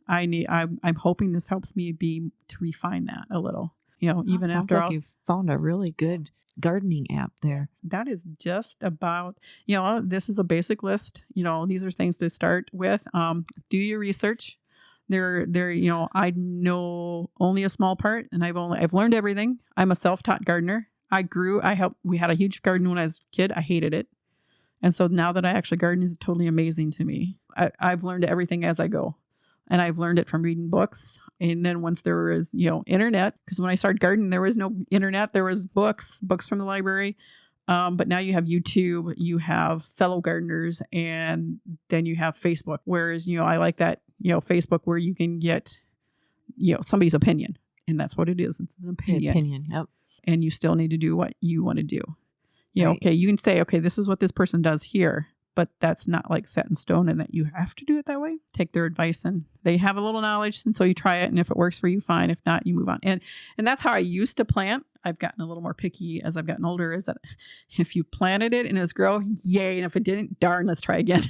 I'm hoping this helps me to refine that a little. Even after all, you've found a really good gardening app there. That is just about, this is a basic list. These are things to start with. Do your research. I know only a small part, and I've learned everything. I'm a self-taught gardener. We had a huge garden when I was a kid. I hated it. And so now that I actually garden, is totally amazing to me. I've learned everything as I go. And I've learned it from reading books. And then once there was, internet, because when I started gardening, there was no internet. There was books from the library. But now you have YouTube, you have fellow gardeners, and then you have Facebook. Whereas, I like that, Facebook, where you can get, somebody's opinion. And that's what it is. It's an opinion. Yep. And you still need to do what you want to do. You know, Right. okay, you can say, okay, this is what this person does here, but that's not like set in stone and that you have to do it that way. Take their advice, and they have a little knowledge, and so you try it, and if it works for you, fine. If not, you move on. And that's how I used to plant. I've gotten a little more picky as I've gotten older, is that if you planted it and it was growing, yay. And if it didn't, darn, let's try again.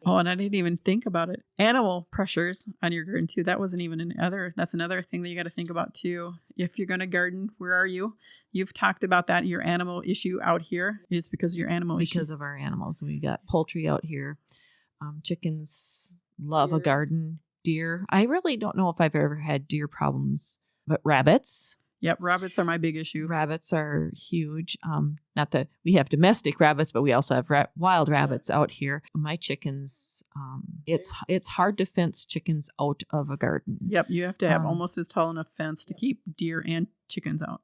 Oh, and I didn't even think about it. Animal pressures on your garden too. That wasn't even that's another thing that you got to think about too. If you're going to garden, where are you? You've talked about that. Your animal issue out here. It's because of your animal issue. Because of our animals. We've got poultry out here. Chickens love a garden. Deer. I really don't know if I've ever had deer problems, but rabbits. Yep, rabbits are my big issue. Rabbits are huge. Not that we have domestic rabbits, but we also have wild rabbits out here. My chickens, it's hard to fence chickens out of a garden. Yep, you have to have almost as tall enough fence to keep deer and chickens out.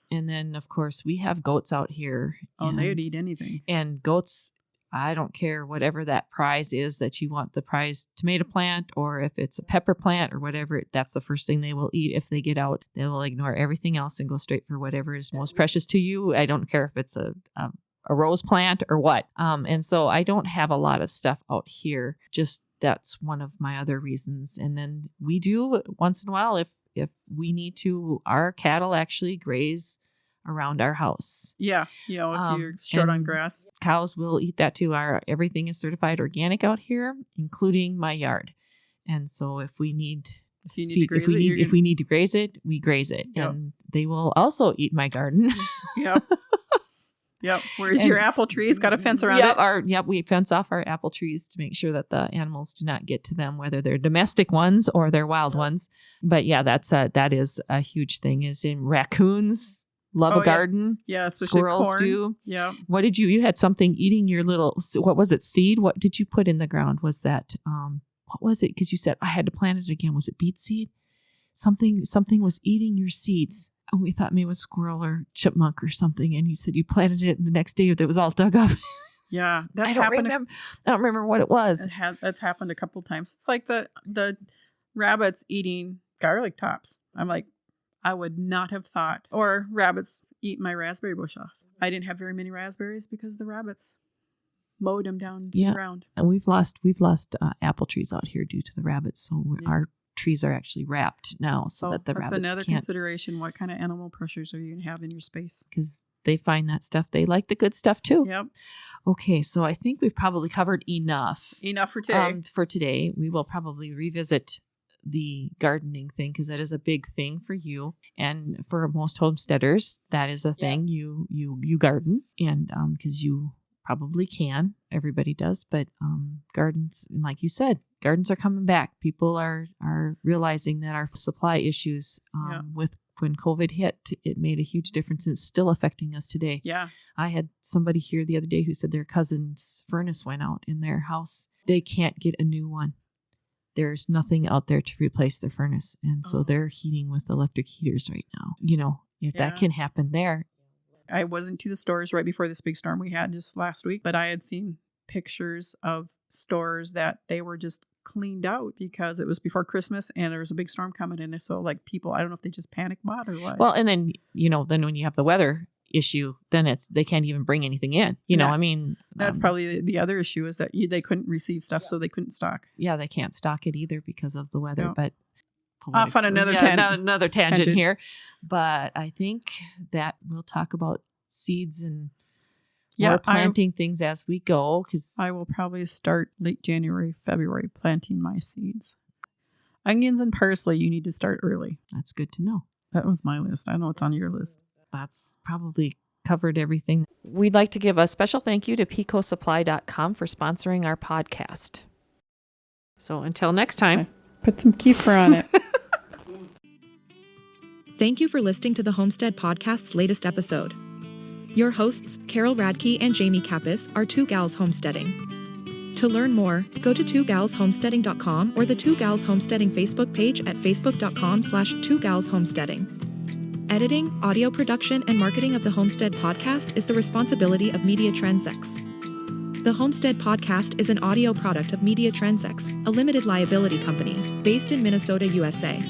And then, of course, we have goats out here. Oh, and they'd eat anything. And goats, I don't care whatever that prize is that you want, the prize tomato plant, or if it's a pepper plant or whatever, that's the first thing they will eat. If they get out, they will ignore everything else and go straight for whatever is most precious to you. I don't care if it's a rose plant or what. And so I don't have a lot of stuff out here. Just that's one of my other reasons. And then we do once in a while, if we need to, our cattle actually graze around our house. Yeah, you know, if you're short on grass. Cows will eat that too. Everything is certified organic out here, including my yard. And so if we need to graze it, we graze it. Yep. And they will also eat my garden. Yep. Yep. Whereas your apple tree's got a fence around it. We fence off our apple trees to make sure that the animals do not get to them, whether they're domestic ones or they're wild ones. But yeah, that is a huge thing. Is in raccoons love a garden. Yeah, especially squirrels corn. do. Yeah. What did you had something eating your little, what was it, seed? What did you put in the ground? Was that, what was it? Because you said I had to plant it again. Was it beet seed? Something was eating your seeds. And we thought maybe it was squirrel or chipmunk or something. And you said you planted it and the next day it was all dug up. Yeah. I don't remember what it was. That's happened a couple times. It's like the rabbits eating garlic tops. I'm like, I would not have thought. Or rabbits eat my raspberry bush off. I didn't have very many raspberries because the rabbits mowed them down to the ground. And we've lost apple trees out here due to the rabbits. So our trees are actually wrapped now so that the rabbits can't. That's another consideration. What kind of animal pressures are you going to have in your space? Because they find that stuff. They like the good stuff too. Yep. Okay, so I think we've probably covered enough. Enough for today. For today, we will probably revisit the gardening thing because that is a big thing for you, and for most homesteaders that is a thing. You garden, and because you probably can, everybody does, but gardens, like you said, gardens are coming back. People are realizing that our supply issues with when COVID hit, it made a huge difference, and it's still affecting us today. Yeah, I had somebody here the other day who said their cousin's furnace went out in their house. They can't get a new one. There's nothing out there to replace their furnace. And so they're heating with electric heaters right now. You know, if that can happen there. I wasn't to the stores right before this big storm we had just last week, but I had seen pictures of stores that they were just cleaned out because it was before Christmas and there was a big storm coming in. And so like people, I don't know if they just panic bought or what. Well, and then, then when you have the weather issue, then they can't even bring anything in. You know, I mean, that's probably the other issue is that they couldn't receive stuff, so they couldn't stock. Yeah, they can't stock it either because of the weather. No. But off on another tangent here. But I think that we'll talk about seeds and more planting things as we go. Because I will probably start late January, February planting my seeds. Onions and parsley, you need to start early. That's good to know. That was my list. I know it's on your list. That's probably covered everything. We'd like to give a special thank you to picosupply.com for sponsoring our podcast. So until next time. Put some kefir on it. Thank you for listening to the Homestead Podcast's latest episode. Your hosts, Carol Radke and Jamie Kappas, are Two Gals Homesteading. To learn more, go to twogalshomesteading.com or the Two Gals Homesteading Facebook page at facebook.com/twogalshomesteading. Editing, audio production, and marketing of the Homestead Podcast is the responsibility of Media Transx. The Homestead Podcast is an audio product of Media Transx, a limited liability company, based in Minnesota, USA.